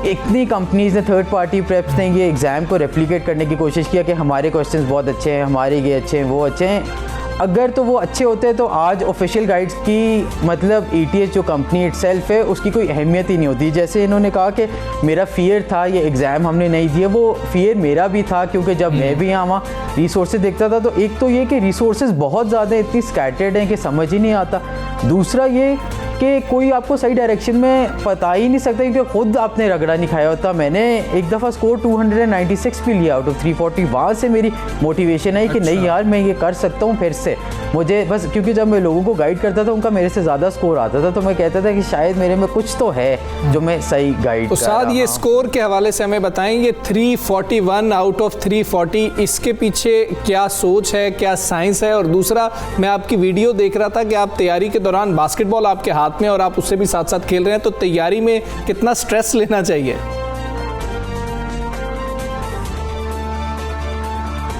इतनी कंपनीज़ ने, थर्ड पार्टी प्रेप्स ने ये एग्ज़ाम को रेप्लिकेट करने की कोशिश किया कि हमारे क्वेश्चंस बहुत अच्छे हैं, हमारे ये अच्छे हैं, वो अच्छे हैं। अगर तो वो अच्छे होते हैं तो आज ऑफिशियल गाइड्स की मतलब ETS जो कंपनी इटसेल्फ है उसकी कोई अहमियत ही नहीं होती। जैसे इन्होंने कहा कि मेरा फ़ियर था ये एग्ज़ाम हमने नहीं दिया, वो फ़ियर मेरा भी था क्योंकि जब मैं भी यहाँ रिसोर्सेज देखता था तो एक तो ये कि रिसोर्सेज बहुत ज़्यादा इतनी स्कैटर्ड हैं कि समझ ही नहीं आता। दूसरा ये कि कोई आपको सही डायरेक्शन में पता ही नहीं सकता क्योंकि ख़ुद आपने रगड़ा नहीं खाया होता। मैंने एक दफ़ा स्कोर 296 भी लिया आउट ऑफ 340। वहाँ से मेरी मोटिवेशन आई कि नहीं यार मैं ये कर सकता हूँ फिर से। मुझे बस क्योंकि जब मैं लोगों को गाइड करता था उनका मेरे से ज़्यादा स्कोर आता था, तो मैं कहता था कि शायद मेरे में कुछ तो है जो मैं सही गाइड तो साथ ये स्कोर के हवाले से हमें बताएं, ये 341 आउट ऑफ 340 इसके पीछे क्या सोच है, क्या साइंस है? और दूसरा मैं आपकी वीडियो देख रहा था कि आप तैयारी के दौरान बास्केटबॉल आपके हाथ में और आप उससे भी साथ साथ खेल रहे हैं, तो तैयारी में कितना स्ट्रेस लेना चाहिए?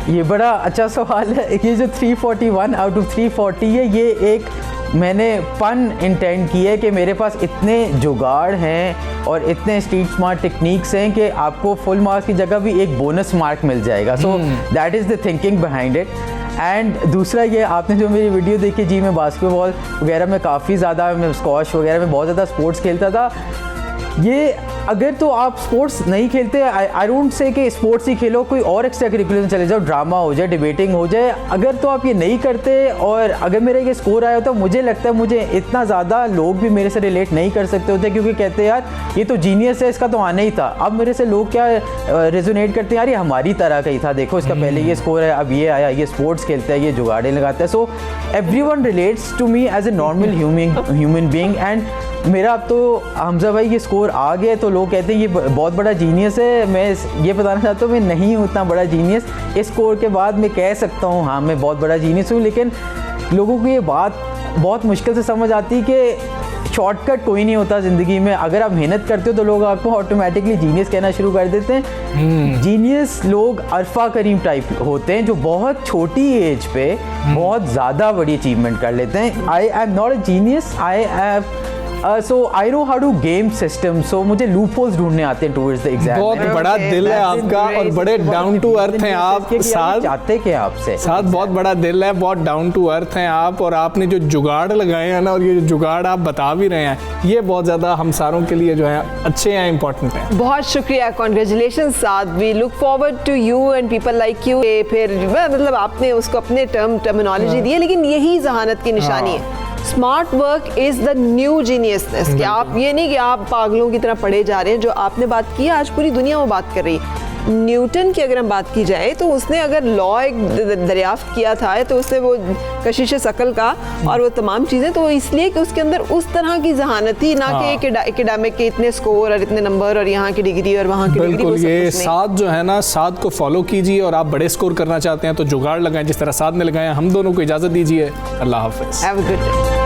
ये बड़ा अच्छा सवाल है। ये जो 341 आउट ऑफ 340 है, ये एक मैंने पन इंटेंड की है कि मेरे पास इतने जुगाड़ हैं और इतने स्ट्रीट स्मार्ट टेक्निक्स हैं कि आपको फुल मार्क्स की जगह भी एक बोनस मार्क मिल जाएगा। So that is the thinking behind it. And दूसरा ये आपने जो मेरी वीडियो देखी, जी मैं बास्केटबॉल वगैरह में काफ़ी ज़्यादा, मैं स्क्वॉश वगैरह में बहुत ज़्यादा स्पोर्ट्स खेलता था। ये अगर तो आप स्पोर्ट्स नहीं खेलते, आई डोंट से कि स्पोर्ट्स ही खेलो, कोई और एक्स्ट्रा करिकुलर चले जाओ, ड्रामा हो जाए, डिबेटिंग हो जाए। अगर तो आप ये नहीं करते और अगर मेरा ये स्कोर आया होता, मुझे लगता है मुझे इतना ज़्यादा लोग भी मेरे से रिलेट नहीं कर सकते होते क्योंकि कहते हैं यार ये तो जीनियस है, इसका तो आना ही था। अब मेरे से लोग क्या रेजोनेट करते हैं, यार ये हमारी तरह का ही था, देखो इसका पहले ये स्कोर है, अब ये आया, ये स्पोर्ट्स खेलता है, ये जुगाड़े लगाता है। So everyone relates to me as a normal human being. And मेरा अब तो हमजा भाई ये स्कोर आ गया तो लोग कहते हैं ये बहुत बड़ा जीनियस है। मैं ये बताना चाहता हूँ मैं नहीं हूँ उतना बड़ा जीनियस। इस स्कोर के बाद मैं कह सकता हूँ हाँ मैं बहुत बड़ा जीनियस हूँ, लेकिन लोगों को ये बात बहुत मुश्किल से समझ आती है कि शॉर्टकट कोई नहीं होता ज़िंदगी में। अगर आप मेहनत करते हो तो लोग आपको ऑटोमेटिकली जीनियस कहना शुरू कर देते हैं। जीनियस लोग अरफा करीम टाइप होते हैं जो बहुत छोटी एज पे बहुत ज़्यादा बड़ी अचीवमेंट कर लेते हैं। I am not a genius, I have so I know how to game system. So मुझे लूप होल्स ढूंढने आते हैं टूवर्ड्स द एग्जाम। बहुत बड़ा दिल है आपका और बड़े डाउन टू अर्थ हैं आप। साथ चाहते क्या आपसे साथ बहुत बड़ा दिल है, बहुत डाउन टू अर्थ हैं आप। और आपने जो जुगाड़ लगाए हैं ना, और ये जो जुगाड़ आप बता भी रहे हैं, ये बहुत ज़्यादा हम सारों के लिए जो है अच्छे हैं, इंपॉर्टेंट हैं। बहुत शुक्रिया, congratulation Saad. We look forward to you and people like you. फिर मतलब आपने उसको अपने टर्मिनोलॉजी दी है, लेकिन यही जहानत की निशानी है। Smart work is the new geniusness. कि आप ये नहीं कि आप पागलों की तरह पढ़े जा रहे हैं। जो आपने बात की आज पूरी दुनिया वो बात कर रही है। न्यूटन की अगर हम बात की जाए तो उसने अगर लॉ एक दरियाफ्त किया था तो उससे वो कशिश शकल का और वो तमाम चीज़ें, तो इसलिए कि उसके अंदर उस तरह की जहानत थी, ना कि एकेडमिक के इतने स्कोर और इतने नंबर और यहाँ की डिग्री और वहाँ की डिग्री। बिल्कुल, ये साथ जो है ना, साथ को फॉलो कीजिए और आप बड़े स्कोर करना चाहते हैं तो जुगाड़ लगाएं जिस तरह साथ ने लगाया। हम दोनों को इजाज़त दीजिए। अल्लाह हाफ़िज़। Have a good day.